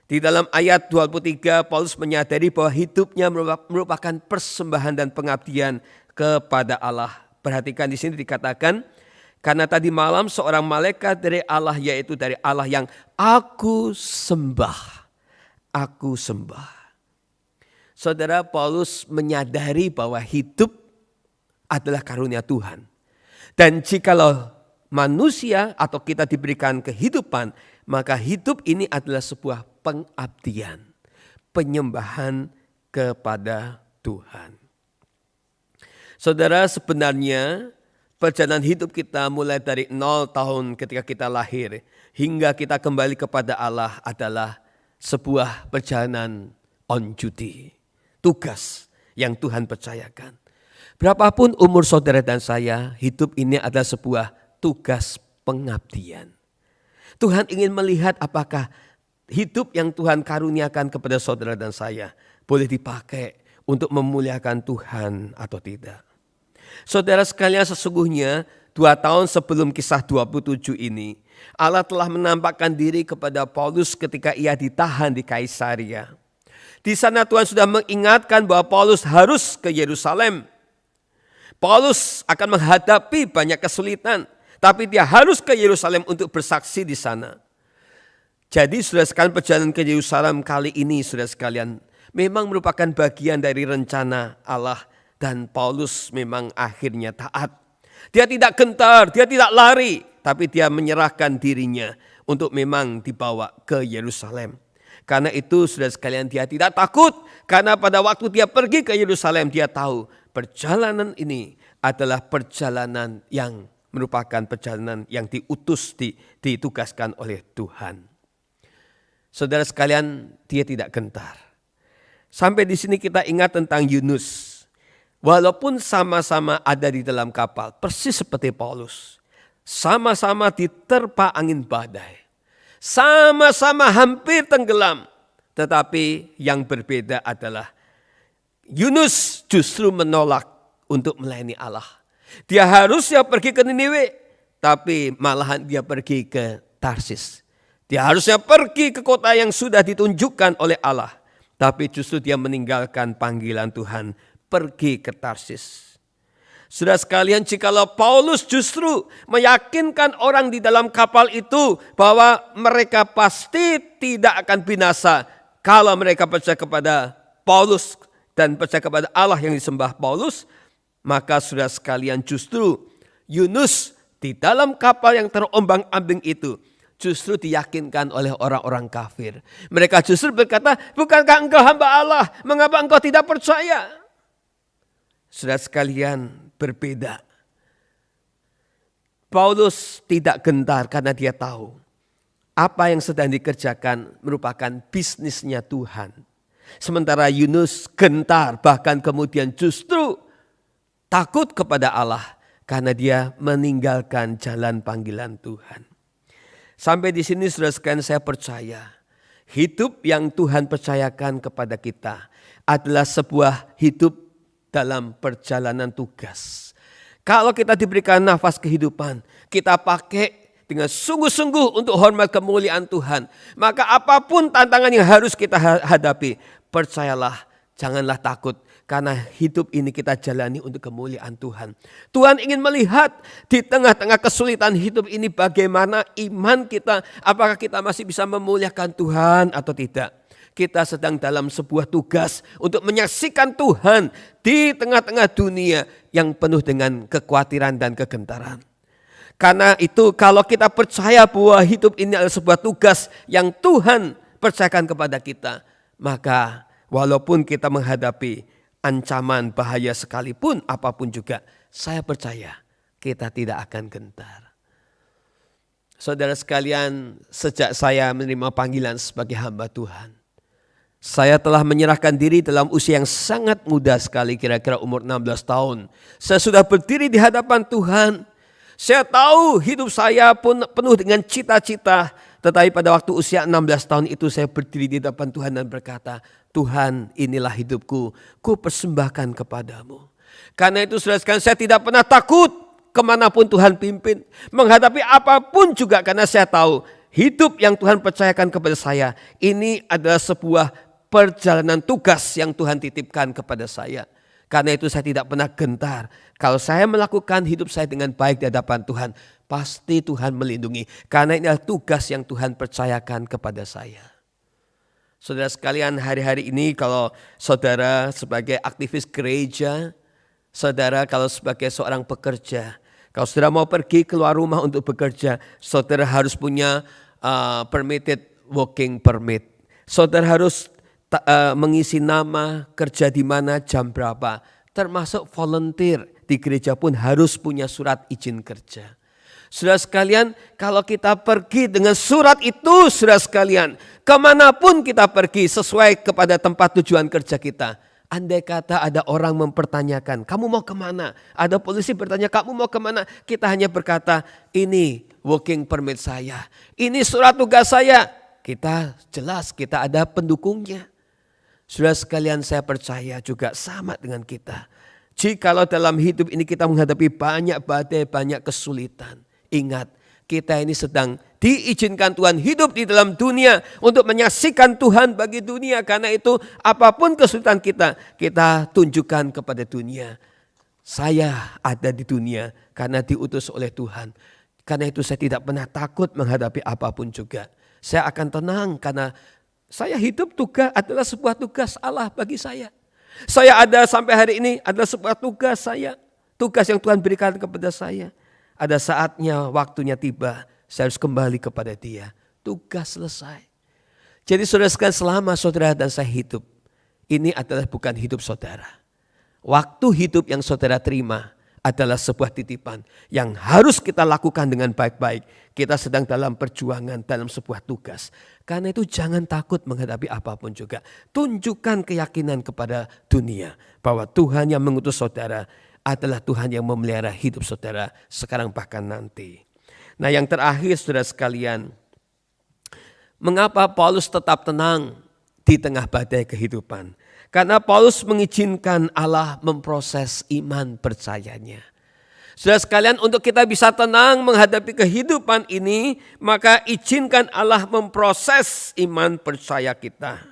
Di dalam ayat 23 Paulus menyadari bahwa hidupnya merupakan persembahan dan pengabdian kepada Allah. Perhatikan di sini dikatakan, karena tadi malam seorang malaikat dari Allah, yaitu dari Allah yang aku sembah. Aku sembah. Saudara, Paulus menyadari bahwa hidup adalah karunia Tuhan. Dan jikalau manusia atau kita diberikan kehidupan, maka hidup ini adalah sebuah pengabdian, penyembahan kepada Tuhan. Saudara, sebenarnya perjalanan hidup kita mulai dari 0 tahun ketika kita lahir hingga kita kembali kepada Allah adalah sebuah perjalanan on duty, tugas yang Tuhan percayakan. Berapapun umur saudara dan saya, hidup ini adalah sebuah tugas pengabdian. Tuhan ingin melihat apakah hidup yang Tuhan karuniakan kepada saudara dan saya boleh dipakai untuk memuliakan Tuhan atau tidak. Saudara sekalian, sesungguhnya 2 tahun sebelum kisah 27 ini, Allah telah menampakkan diri kepada Paulus ketika ia ditahan di Kaisaria. Di sana Tuhan sudah mengingatkan bahwa Paulus harus ke Yerusalem. Paulus akan menghadapi banyak kesulitan, tapi dia harus ke Yerusalem untuk bersaksi di sana. Jadi saudara sekalian, perjalanan ke Yerusalem kali ini saudara sekalian memang merupakan bagian dari rencana Allah, dan Paulus memang akhirnya taat. Dia tidak gentar, dia tidak lari, tapi dia menyerahkan dirinya untuk memang dibawa ke Yerusalem. Karena itu saudara sekalian, dia tidak takut, karena pada waktu dia pergi ke Yerusalem dia tahu perjalanan ini adalah perjalanan yang merupakan perjalanan yang ditugaskan oleh Tuhan. Saudara sekalian, dia tidak gentar. Sampai di sini kita ingat tentang Yunus. Walaupun sama-sama ada di dalam kapal, persis seperti Paulus. Sama-sama diterpa angin badai. Sama-sama hampir tenggelam. Tetapi yang berbeda adalah Yunus justru menolak untuk melayani Allah. Dia harusnya pergi ke Niniwe, tapi malahan dia pergi ke Tarsis. Dia harusnya pergi ke kota yang sudah ditunjukkan oleh Allah, tapi justru dia meninggalkan panggilan Tuhan, pergi ke Tarsis. Saudara sekalian, jikalau Paulus justru meyakinkan orang di dalam kapal itu bahwa mereka pasti tidak akan binasa kalau mereka percaya kepada Paulus dan percaya kepada Allah yang disembah Paulus, maka saudara sekalian justru Yunus di dalam kapal yang terombang-ambing itu justru diyakinkan oleh orang-orang kafir. Mereka justru berkata, bukankah engkau hamba Allah? Mengapa engkau tidak percaya? Saudara sekalian, berbeda. Paulus tidak gentar karena dia tahu apa yang sedang dikerjakan merupakan bisnisnya Tuhan. Sementara Yunus gentar, bahkan kemudian justru takut kepada Allah karena dia meninggalkan jalan panggilan Tuhan. Sampai di sini saudara sekalian, saya percaya hidup yang Tuhan percayakan kepada kita adalah sebuah hidup dalam perjalanan tugas. Kalau kita diberikan nafas kehidupan, kita pakai dengan sungguh-sungguh untuk hormat kemuliaan Tuhan, maka apapun tantangan yang harus kita hadapi, percayalah, janganlah takut. Karena hidup ini kita jalani untuk kemuliaan Tuhan. Tuhan ingin melihat di tengah-tengah kesulitan hidup ini bagaimana iman kita. Apakah kita masih bisa memuliakan Tuhan atau tidak. Kita sedang dalam sebuah tugas untuk menyaksikan Tuhan di tengah-tengah dunia yang penuh dengan kekhawatiran dan kegentaran. Karena itu kalau kita percaya bahwa hidup ini adalah sebuah tugas yang Tuhan percayakan kepada kita, maka walaupun kita menghadapi ancaman bahaya sekalipun apapun juga, saya percaya kita tidak akan gentar. Saudara sekalian, sejak saya menerima panggilan sebagai hamba Tuhan, saya telah menyerahkan diri dalam usia yang sangat muda sekali, kira-kira umur 16 tahun. Saya sudah berdiri di hadapan Tuhan. Saya tahu hidup saya pun penuh dengan cita-cita. Tetapi pada waktu usia 16 tahun itu saya berdiri di hadapan Tuhan dan berkata, Tuhan, inilah hidupku, ku persembahkan kepadamu. Karena itu saudara sekalian, saya tidak pernah takut kemanapun Tuhan pimpin. Menghadapi apapun juga, karena saya tahu hidup yang Tuhan percayakan kepada saya, ini adalah sebuah perjalanan tugas yang Tuhan titipkan kepada saya. Karena itu saya tidak pernah gentar. Kalau saya melakukan hidup saya dengan baik di hadapan Tuhan, pasti Tuhan melindungi. Karena ini adalah tugas yang Tuhan percayakan kepada saya. Saudara sekalian, hari-hari ini kalau saudara sebagai aktivis gereja, saudara kalau sebagai seorang pekerja, kalau saudara mau pergi keluar rumah untuk bekerja, saudara harus punya permitted working permit. Saudara harus mengisi nama, kerja di mana, jam berapa. Termasuk volunteer di gereja pun harus punya surat izin kerja. Saudara sekalian, kalau kita pergi dengan surat itu, saudara sekalian, kemanapun kita pergi sesuai kepada tempat tujuan kerja kita. Andai kata ada orang mempertanyakan, kamu mau kemana? Ada polisi bertanya, kamu mau kemana? Kita hanya berkata, ini working permit saya. Ini surat tugas saya. Kita jelas, kita ada pendukungnya. Saudara sekalian, saya percaya juga sama dengan kita. Jikalau dalam hidup ini kita menghadapi banyak badai, banyak kesulitan. Ingat, kita ini sedang diizinkan Tuhan hidup di dalam dunia untuk menyaksikan Tuhan bagi dunia. Karena itu apapun kesulitan kita, kita tunjukkan kepada dunia. Saya ada di dunia karena diutus oleh Tuhan. Karena itu saya tidak pernah takut menghadapi apapun juga. Saya akan tenang karena saya hidup juga adalah sebuah tugas Allah bagi saya. Saya ada sampai hari ini adalah sebuah tugas saya. Tugas yang Tuhan berikan kepada saya. Ada saatnya, waktunya tiba, saya harus kembali kepada Dia. Tugas selesai. Jadi saudara sekalian, selama saudara dan saya hidup, ini adalah bukan hidup saudara. Waktu hidup yang saudara terima adalah sebuah titipan yang harus kita lakukan dengan baik-baik. Kita sedang dalam perjuangan, dalam sebuah tugas. Karena itu jangan takut menghadapi apapun juga. Tunjukkan keyakinan kepada dunia bahwa Tuhan yang mengutus saudara adalah Tuhan yang memelihara hidup saudara sekarang bahkan nanti. Nah, yang terakhir saudara sekalian, mengapa Paulus tetap tenang di tengah badai kehidupan? Karena Paulus mengizinkan Allah memproses iman percayanya. Saudara sekalian, untuk kita bisa tenang menghadapi kehidupan ini, maka izinkan Allah memproses iman percaya kita.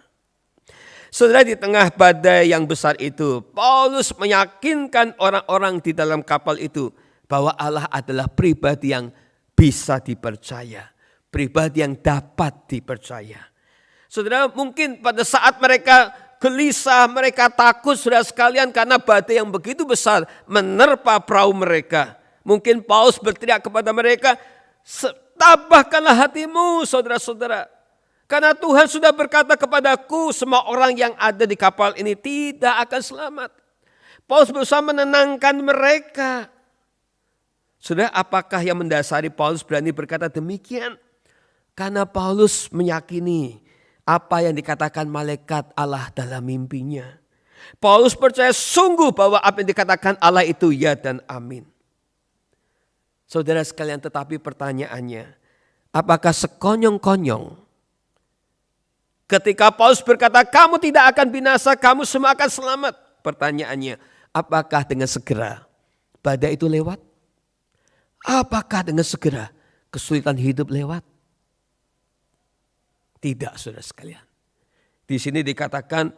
Saudara, di tengah badai yang besar itu, Paulus meyakinkan orang-orang di dalam kapal itu bahwa Allah adalah pribadi yang bisa dipercaya, pribadi yang dapat dipercaya. Saudara, mungkin pada saat mereka gelisah, mereka takut saudara sekalian karena badai yang begitu besar menerpa perahu mereka. Mungkin Paulus berteriak kepada mereka, tabahkanlah hatimu saudara-saudara. Karena Tuhan sudah berkata kepadaku, semua orang yang ada di kapal ini tidak akan selamat. Paulus berusaha menenangkan mereka. Saudara, apakah yang mendasari Paulus berani berkata demikian? Karena Paulus meyakini apa yang dikatakan malaikat Allah dalam mimpinya. Paulus percaya sungguh bahwa apa yang dikatakan Allah itu ya dan amin. Saudara sekalian, tetapi pertanyaannya, apakah sekonyong-konyong ketika Paulus berkata kamu tidak akan binasa, kamu semua akan selamat? Pertanyaannya, apakah dengan segera badai itu lewat? Apakah dengan segera kesulitan hidup lewat? Tidak, saudara sekalian. Di sini dikatakan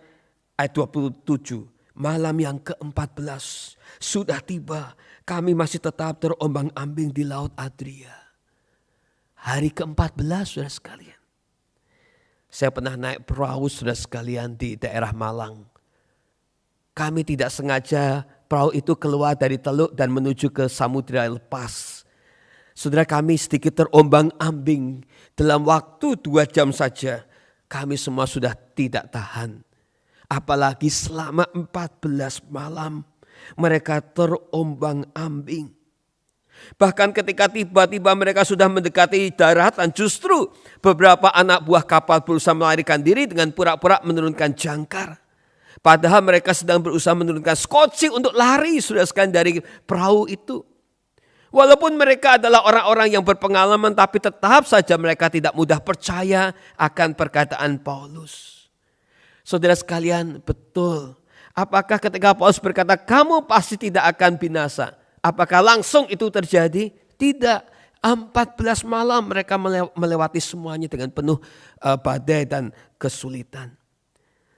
ayat 27, malam yang ke-14 sudah tiba, kami masih tetap terombang-ambing di Laut Adria. Hari ke-14, saudara sekalian. Saya pernah naik perahu, saudara sekalian, di daerah Malang. Kami tidak sengaja perahu itu keluar dari Teluk dan menuju ke Samudra Lepas. Saudara, kami sedikit terombang-ambing. Dalam waktu 2 jam saja kami semua sudah tidak tahan. Apalagi selama 14 malam mereka terombang-ambing. Bahkan ketika tiba-tiba mereka sudah mendekati daratan, justru beberapa anak buah kapal berusaha melarikan diri dengan pura-pura menurunkan jangkar. Padahal mereka sedang berusaha menurunkan skoci untuk lari saudara sekalian dari perahu itu. Walaupun mereka adalah orang-orang yang berpengalaman, tapi tetap saja mereka tidak mudah percaya akan perkataan Paulus. Saudara sekalian, betul. Apakah ketika Paulus berkata, kamu pasti tidak akan binasa? Apakah langsung itu terjadi? Tidak. 14 malam mereka melewati semuanya dengan penuh badai dan kesulitan.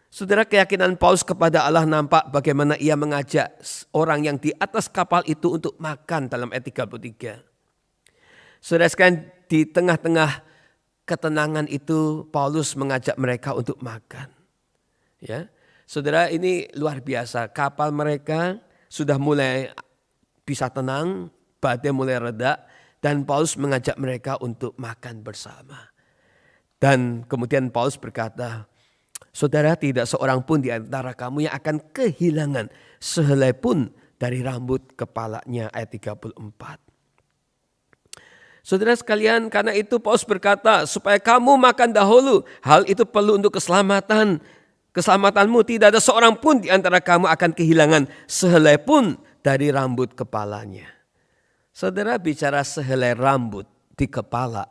Saudara, keyakinan Paulus kepada Allah nampak bagaimana ia mengajak orang yang di atas kapal itu untuk makan dalam ayat 33. Saudara sekalian, di tengah-tengah ketenangan itu Paulus mengajak mereka untuk makan. Ya, saudara, ini luar biasa. Kapal mereka sudah mulai bisa tenang, badai mulai reda, dan Paulus mengajak mereka untuk makan bersama. Dan kemudian Paulus berkata, saudara, tidak seorang pun di antara kamu yang akan kehilangan sehelai pun dari rambut kepalanya. Ayat 34. Saudara sekalian, karena itu Paulus berkata, supaya kamu makan dahulu. Hal itu perlu untuk keselamatanmu. Tidak ada seorang pun di antara kamu akan kehilangan sehelai pun dari rambut kepalanya. Saudara, bicara sehelai rambut di kepala,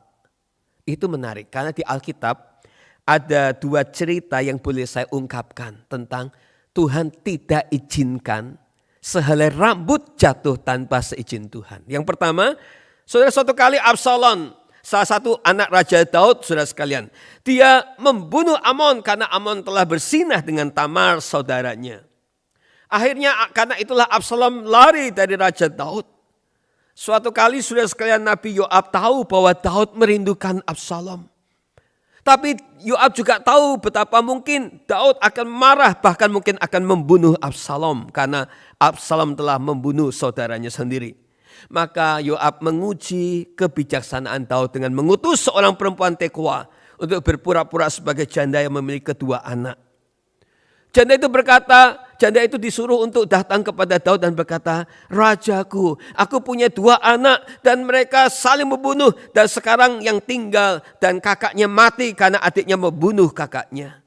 itu menarik. Karena di Alkitab ada 2 cerita yang boleh saya ungkapkan tentang Tuhan tidak izinkan sehelai rambut jatuh tanpa seizin Tuhan. Yang pertama, saudara, suatu kali Absalom, salah satu anak Raja Daud, saudara sekalian, dia membunuh Amnon karena Amnon telah bersinah dengan Tamar saudaranya. Akhirnya karena itulah Absalom lari dari Raja Daud. Suatu kali saudara sekalian Nabi Yoab tahu bahwa Daud merindukan Absalom. Tapi Yoab juga tahu betapa mungkin Daud akan marah, bahkan mungkin akan membunuh Absalom. Karena Absalom telah membunuh saudaranya sendiri. Maka Yoab menguji kebijaksanaan Daud dengan mengutus seorang perempuan Tekoa untuk berpura-pura sebagai janda yang memiliki 2 anak. Janda itu disuruh untuk datang kepada Daud dan berkata, "Rajaku, aku punya 2 anak dan mereka saling membunuh. Dan sekarang yang tinggal dan kakaknya mati karena adiknya membunuh kakaknya.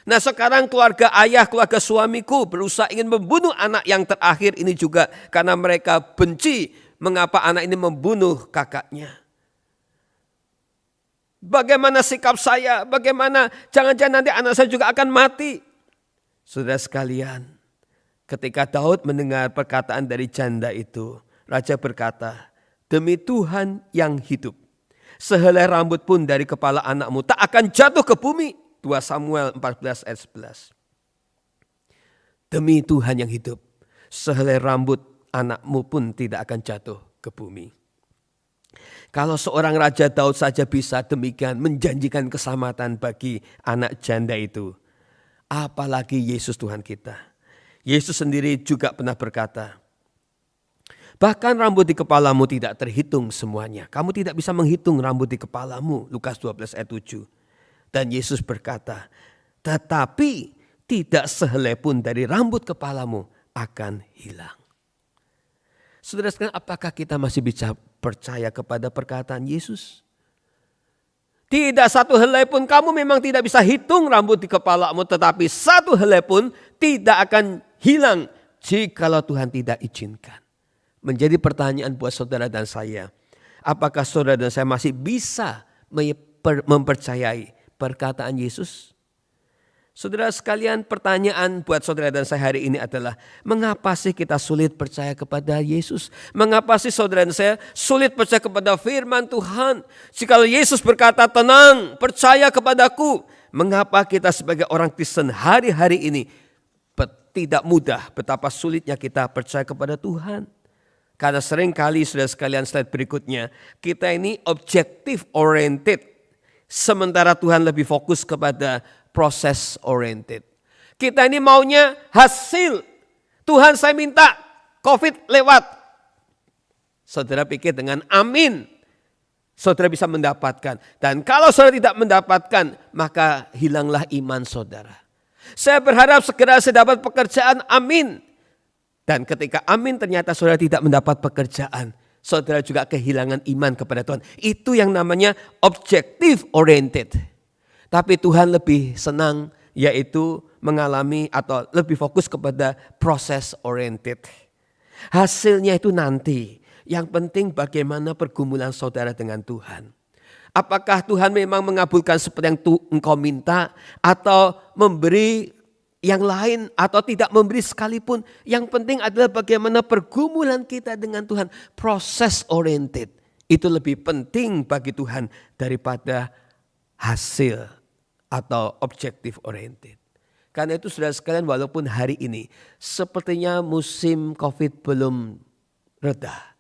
Nah sekarang keluarga suamiku berusaha ingin membunuh anak yang terakhir ini juga. Karena mereka benci mengapa anak ini membunuh kakaknya. Bagaimana sikap saya? Bagaimana jangan-jangan nanti anak saya juga akan mati?" Saudara sekalian, ketika Daud mendengar perkataan dari janda itu, raja berkata, "Demi Tuhan yang hidup, sehelai rambut pun dari kepala anakmu tak akan jatuh ke bumi." 2 Samuel 14 ayat 11. Demi Tuhan yang hidup, sehelai rambut anakmu pun tidak akan jatuh ke bumi. Kalau seorang Raja Daud saja bisa demikian menjanjikan keselamatan bagi anak janda itu, apalagi Yesus Tuhan kita. Yesus sendiri juga pernah berkata, "Bahkan rambut di kepalamu tidak terhitung semuanya. Kamu tidak bisa menghitung rambut di kepalamu." Lukas 12 ayat 7. Dan Yesus berkata, "Tetapi tidak sehelai pun dari rambut kepalamu akan hilang." Saudara sekalian, apakah kita masih bisa percaya kepada perkataan Yesus? Tidak satu helai pun, kamu memang tidak bisa hitung rambut di kepalamu, tetapi satu helai pun tidak akan hilang jikalau Tuhan tidak izinkan. Menjadi pertanyaan buat saudara dan saya, apakah saudara dan saya masih bisa mempercayai perkataan Yesus? Saudara sekalian, pertanyaan buat saudara dan saya hari ini adalah, mengapa sih kita sulit percaya kepada Yesus? Mengapa sih saudara dan saya sulit percaya kepada firman Tuhan? Jika Yesus berkata, "Tenang, percaya kepadaku." Mengapa kita sebagai orang Kristen hari-hari ini tidak mudah, betapa sulitnya kita percaya kepada Tuhan? Karena seringkali saudara sekalian, slide berikutnya, kita ini objective oriented. Sementara Tuhan lebih fokus kepada proses oriented. Kita ini maunya hasil. Tuhan, saya minta COVID lewat. Saudara pikir dengan amin, saudara bisa mendapatkan. Dan kalau saudara tidak mendapatkan, maka hilanglah iman saudara. Saya berharap segera saya dapat pekerjaan, amin. Dan ketika amin ternyata saudara tidak mendapat pekerjaan, saudara juga kehilangan iman kepada Tuhan. Itu yang namanya objective oriented. Tapi Tuhan lebih senang yaitu mengalami atau lebih fokus kepada proses oriented. Hasilnya itu nanti. Yang penting bagaimana pergumulan saudara dengan Tuhan. Apakah Tuhan memang mengabulkan seperti yang engkau minta atau memberi yang lain atau tidak memberi sekalipun. Yang penting adalah bagaimana pergumulan kita dengan Tuhan. Proses oriented. Itu lebih penting bagi Tuhan daripada hasil atau objective oriented. Karena itu saudara sekalian, walaupun hari ini sepertinya musim COVID belum reda.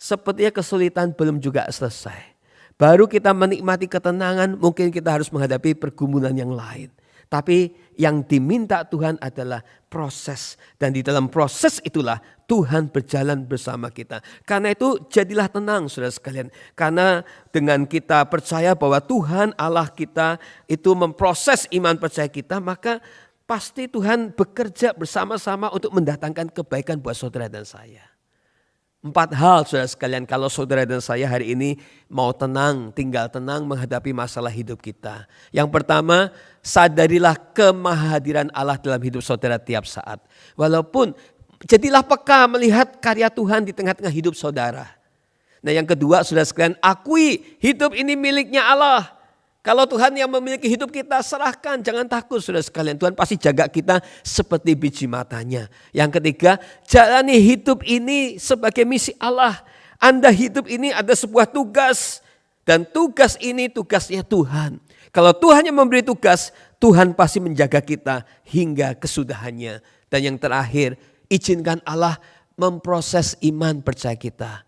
Sepertinya kesulitan belum juga selesai. Baru kita menikmati ketenangan, mungkin kita harus menghadapi pergumulan yang lain. Tapi yang diminta Tuhan adalah proses. Dan di dalam proses itulah Tuhan berjalan bersama kita. Karena itu jadilah tenang saudara sekalian. Karena dengan kita percaya bahwa Tuhan Allah kita itu memproses iman percaya kita. Maka pasti Tuhan bekerja bersama-sama untuk mendatangkan kebaikan buat saudara dan saya. 4 hal saudara sekalian kalau saudara dan saya hari ini mau tenang, tinggal tenang menghadapi masalah hidup kita. Yang pertama, sadarilah kemahadiran Allah dalam hidup saudara tiap saat. Walaupun jadilah peka melihat karya Tuhan di tengah-tengah hidup saudara. Nah yang kedua saudara sekalian, akui hidup ini miliknya Allah. Kalau Tuhan yang memiliki hidup kita, serahkan, jangan takut saudara sekalian. Tuhan pasti jaga kita seperti biji matanya. Yang ketiga, jalani hidup ini sebagai misi Allah. Anda hidup ini ada sebuah tugas. Dan tugas ini tugasnya Tuhan. Kalau Tuhan yang memberi tugas, Tuhan pasti menjaga kita hingga kesudahannya. Dan yang terakhir, Izinkan Allah memproses iman percaya kita.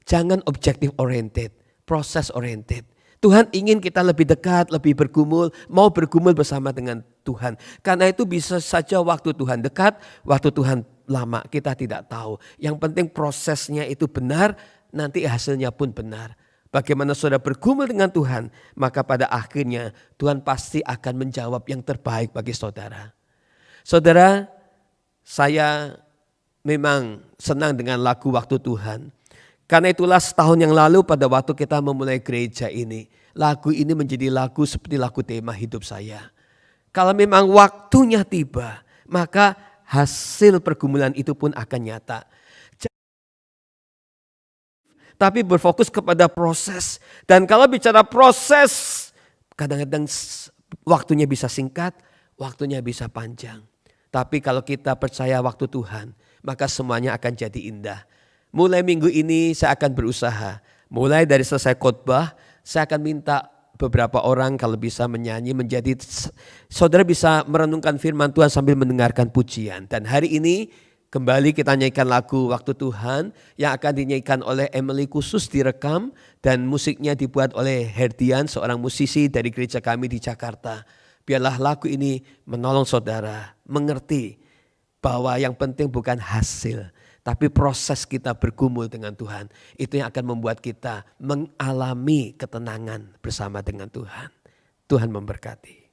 Jangan objektif oriented, proses oriented. Tuhan ingin kita lebih dekat, lebih bergumul, mau bergumul bersama dengan Tuhan. Karena itu bisa saja waktu Tuhan dekat, waktu Tuhan lama, kita tidak tahu. Yang penting prosesnya itu benar, nanti hasilnya pun benar. Bagaimana saudara bergumul dengan Tuhan, maka pada akhirnya Tuhan pasti akan menjawab yang terbaik bagi saudara. Saudara, saya memang senang dengan lagu Waktu Tuhan. Karena itulah setahun yang lalu pada waktu kita memulai gereja ini, lagu ini menjadi lagu seperti lagu tema hidup saya. Kalau memang waktunya tiba, maka hasil pergumulan itu pun akan nyata. Tapi berfokus kepada proses. Dan kalau bicara proses, kadang-kadang waktunya bisa singkat, waktunya bisa panjang. Tapi kalau kita percaya waktu Tuhan, maka semuanya akan jadi indah. Mulai minggu ini saya akan berusaha. Mulai dari selesai khotbah, saya akan minta beberapa orang kalau bisa menyanyi menjadi saudara bisa merenungkan firman Tuhan sambil mendengarkan pujian. Dan hari ini kembali kita nyanyikan lagu Waktu Tuhan yang akan dinyanyikan oleh Emily, khusus direkam dan musiknya dibuat oleh Herdian, seorang musisi dari gereja kami di Jakarta. Biarlah lagu ini menolong saudara mengerti bahwa yang penting bukan hasil, tapi proses kita bergumul dengan Tuhan. Itu yang akan membuat kita mengalami ketenangan bersama dengan Tuhan. Tuhan memberkati.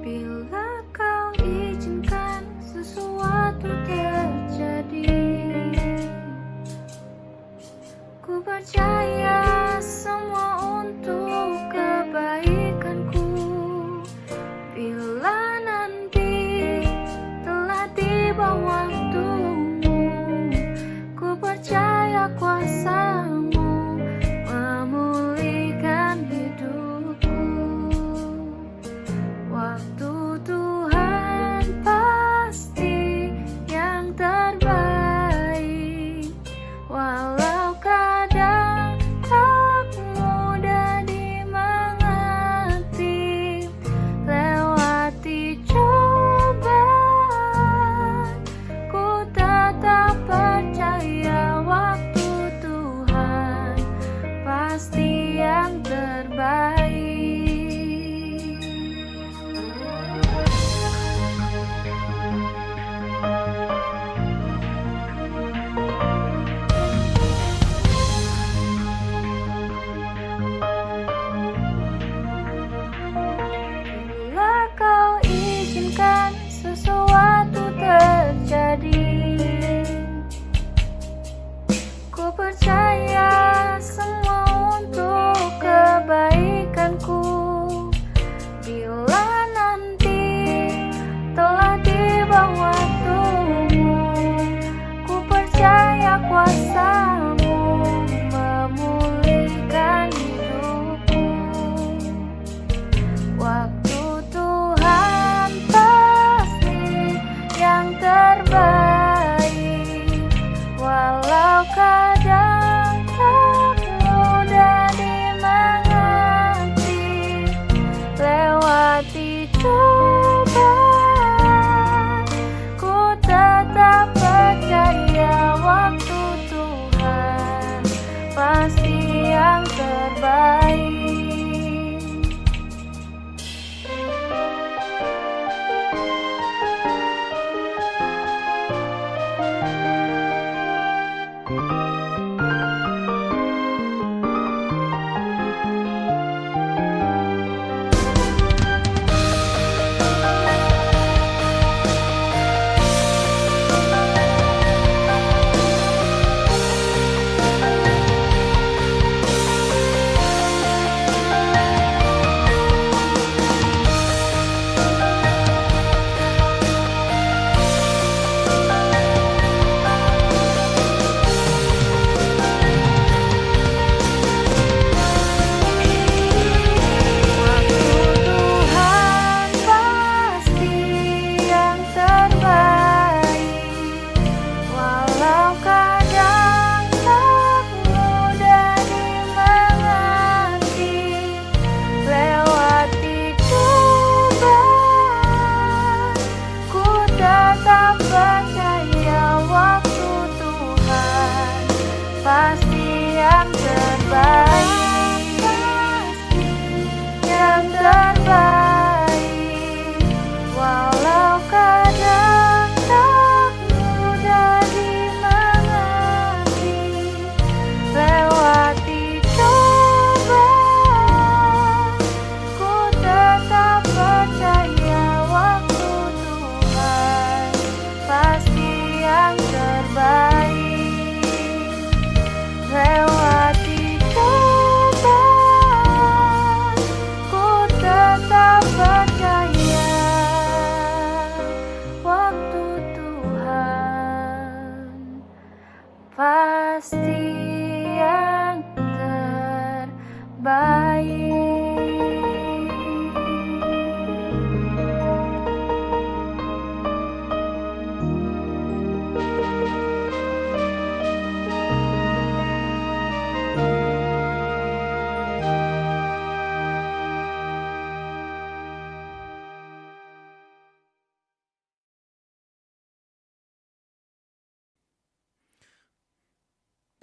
Bila kau izinkan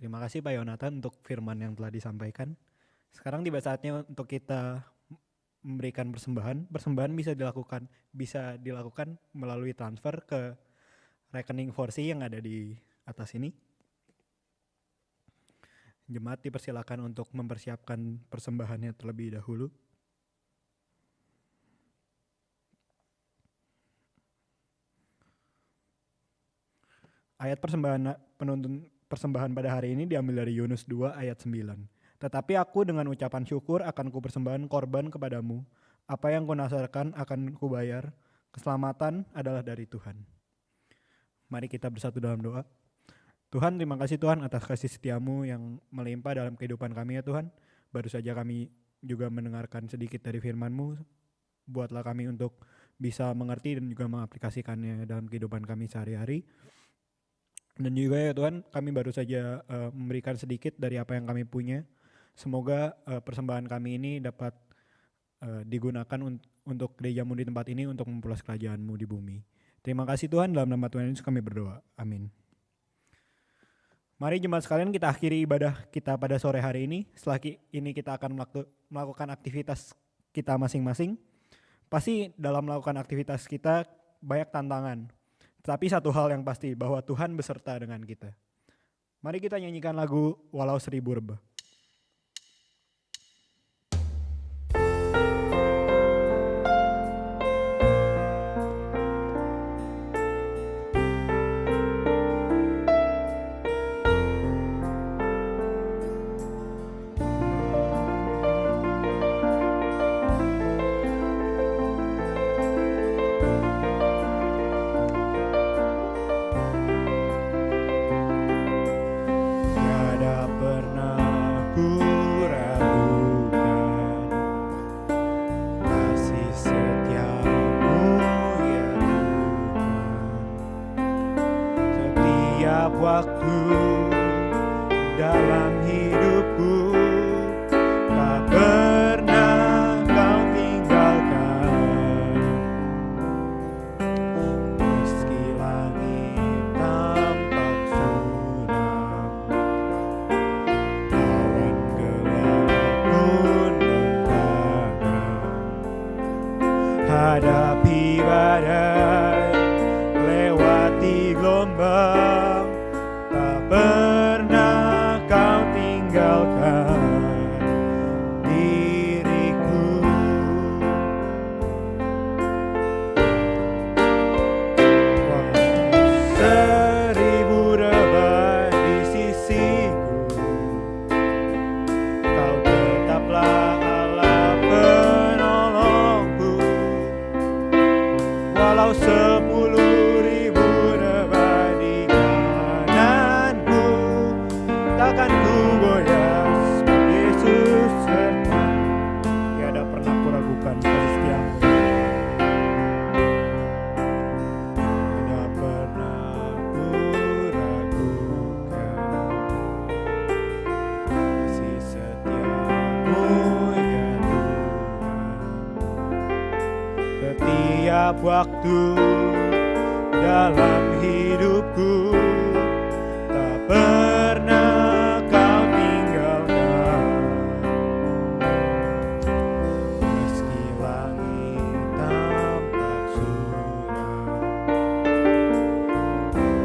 Terima kasih Pak Yonatan untuk firman yang telah disampaikan. Sekarang tiba saatnya untuk kita memberikan persembahan. Persembahan bisa dilakukan melalui transfer ke rekening Forsi yang ada di atas ini. Jemaat dipersilakan untuk mempersiapkan persembahannya terlebih dahulu. Ayat persembahan pada hari ini diambil dari Yunus 2 ayat 9. Tetapi aku dengan ucapan syukur akan kupersembahkan korban kepadamu. Apa yang kunasarkan akan kubayar. Keselamatan adalah dari Tuhan. Mari kita bersatu dalam doa. Tuhan, terima kasih Tuhan atas kasih setiamu yang melimpah dalam kehidupan kami ya Tuhan. Baru saja kami juga mendengarkan sedikit dari firman-Mu. Buatlah kami untuk bisa mengerti dan juga mengaplikasikannya dalam kehidupan kami sehari-hari. Dan juga ya Tuhan, kami baru saja memberikan sedikit dari apa yang kami punya. Semoga persembahan kami ini dapat digunakan untuk gereja-Mu di tempat ini untuk memperluas kerajaan-Mu di bumi. Terima kasih Tuhan, dalam nama Tuhan Yesus kami berdoa. Amin. Mari jemaat sekalian kita akhiri ibadah kita pada sore hari ini. Setelah ini kita akan melakukan aktivitas kita masing-masing. Pasti dalam melakukan aktivitas kita banyak tantangan. Tapi satu hal yang pasti, bahwa Tuhan beserta dengan kita. Mari kita nyanyikan lagu Walau Seribu Rebah. Waktu dalam hidupku tak pernah kau tinggalkan. Meski langit tampak suram, awan gelap pun menghadang. Hadapi badai, lewati gelombang, pernah kau tinggalkan diriku. Seribu rebah di sisiku, kau tetaplah Allah penolongku. Walau 10.000 rebah di kananku, takkan ku goyah, Yesus serta. Tiada pernah ku ragukan kasih setiamu. Tidak pernah ku ragukan kasih setiamu ya Tuhan. Setiap waktu dalam hidupku tak pernah kau tinggalkan. Meski langit tampak suram,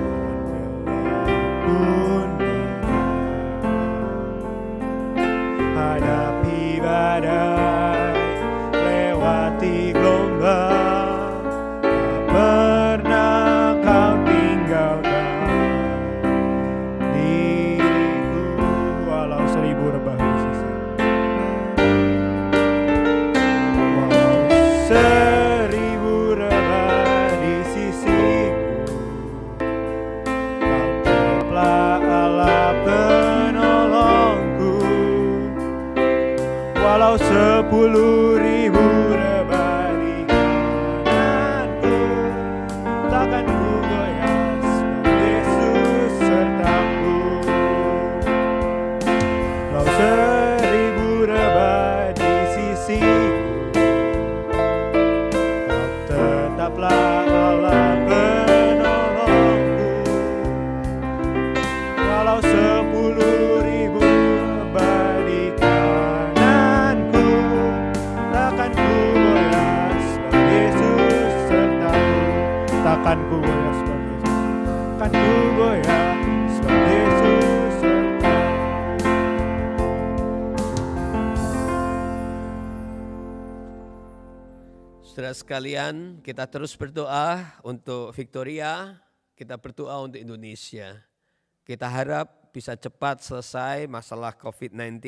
awan gelap pun menghadang. Hadapi badai, lewati gelombang, tak pernah kau tinggalkan Saudara sekalian, kita terus berdoa untuk Victoria, kita berdoa untuk Indonesia. Kita harap bisa cepat selesai masalah COVID-19,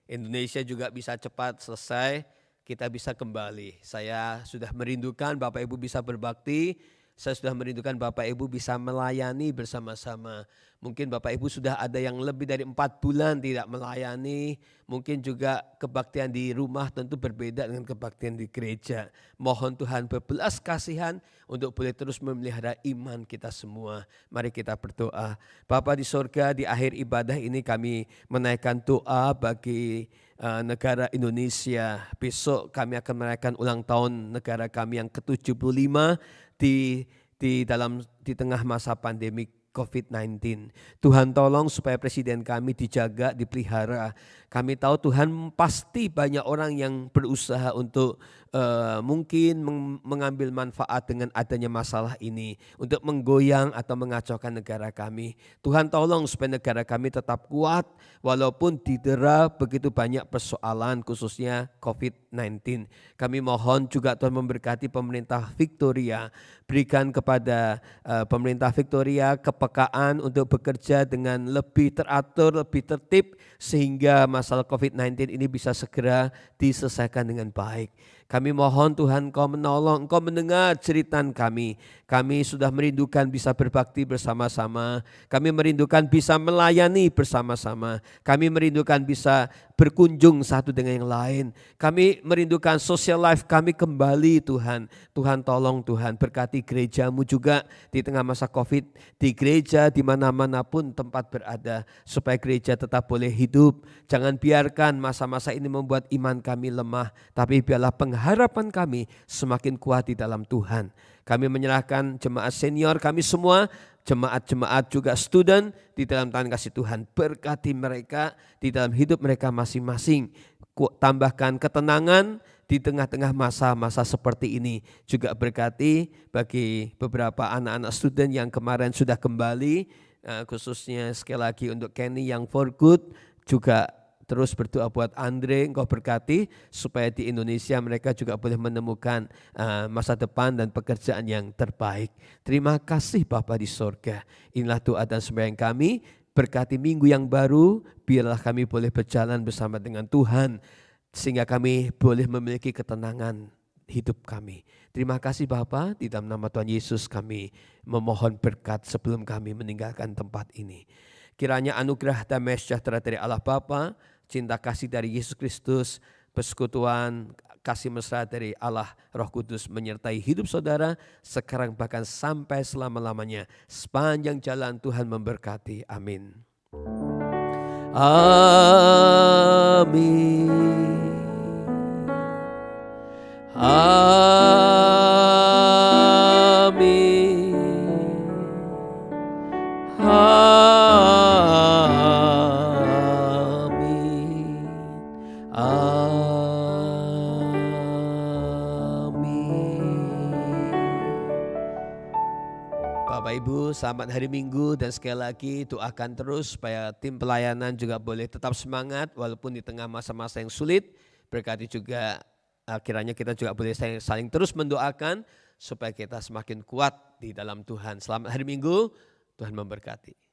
Indonesia juga bisa cepat selesai, kita bisa kembali. Saya sudah merindukan Bapak Ibu bisa berbakti, saya sudah merindukan Bapak Ibu bisa melayani bersama-sama. Mungkin Bapak Ibu sudah ada yang lebih dari 4 bulan tidak melayani. Mungkin juga kebaktian di rumah tentu berbeda dengan kebaktian di gereja. Mohon Tuhan berbelas kasihan untuk boleh terus memelihara iman kita semua. Mari kita berdoa. Bapa di sorga, di akhir ibadah ini kami menaikkan doa bagi negara Indonesia. Besok kami akan merayakan ulang tahun negara kami yang ke-75 di tengah masa pandemi COVID-19. Tuhan tolong supaya presiden kami dijaga, dipelihara. Kami tahu Tuhan pasti banyak orang yang berusaha untuk mungkin mengambil manfaat dengan adanya masalah ini untuk menggoyang atau mengacaukan negara kami. Tuhan tolong supaya negara kami tetap kuat walaupun didera begitu banyak persoalan khususnya COVID-19. Kami mohon juga Tuhan memberkati pemerintah Victoria. Berikan kepada pemerintah Victoria kepekaan untuk bekerja dengan lebih teratur, lebih tertib sehingga masalah COVID-19 ini bisa segera diselesaikan dengan baik. Kami mohon Tuhan Engkau menolong, Engkau mendengar jeritan kami. Kami sudah merindukan bisa berbakti bersama-sama. Kami merindukan bisa melayani bersama-sama. Kami merindukan bisa berkunjung satu dengan yang lain. Kami merindukan social life kami kembali Tuhan. Tuhan tolong Tuhan berkati gerejamu juga di tengah masa COVID. Di gereja di mana-mana pun tempat berada. Supaya gereja tetap boleh hidup. Jangan biarkan masa-masa ini membuat iman kami lemah. Tapi biarlah pengharapan kami semakin kuat di dalam Tuhan. Kami menyerahkan jemaat senior kami semua, jemaat-jemaat juga student di dalam tangan kasih Tuhan. Berkati mereka di dalam hidup mereka masing-masing. Tambahkan ketenangan di tengah-tengah masa-masa seperti ini. Juga berkati bagi beberapa anak-anak student yang kemarin sudah kembali, khususnya sekali lagi untuk Kenny yang for good, juga terus berdoa buat Andre, Engkau berkati supaya di Indonesia mereka juga boleh menemukan masa depan dan pekerjaan yang terbaik. Terima kasih Bapa di sorga. Inilah doa dan sembahyang kami. Berkati minggu yang baru, biarlah kami boleh berjalan bersama dengan Tuhan. Sehingga kami boleh memiliki ketenangan hidup kami. Terima kasih Bapa, di dalam nama Tuhan Yesus kami memohon berkat sebelum kami meninggalkan tempat ini. Kiranya anugerah damai sejahtera dari Allah Bapa, cinta kasih dari Yesus Kristus, persekutuan kasih mesra dari Allah Roh Kudus menyertai hidup saudara sekarang bahkan sampai selama-lamanya. Sepanjang jalan Tuhan memberkati. Amin. Amin. Amin. Amin. Bapak Ibu, selamat hari Minggu dan sekali lagi doakan terus supaya tim pelayanan juga boleh tetap semangat walaupun di tengah masa-masa yang sulit. Berkati juga kiranya kita juga boleh saling terus mendoakan supaya kita semakin kuat di dalam Tuhan. Selamat hari Minggu, Tuhan memberkati.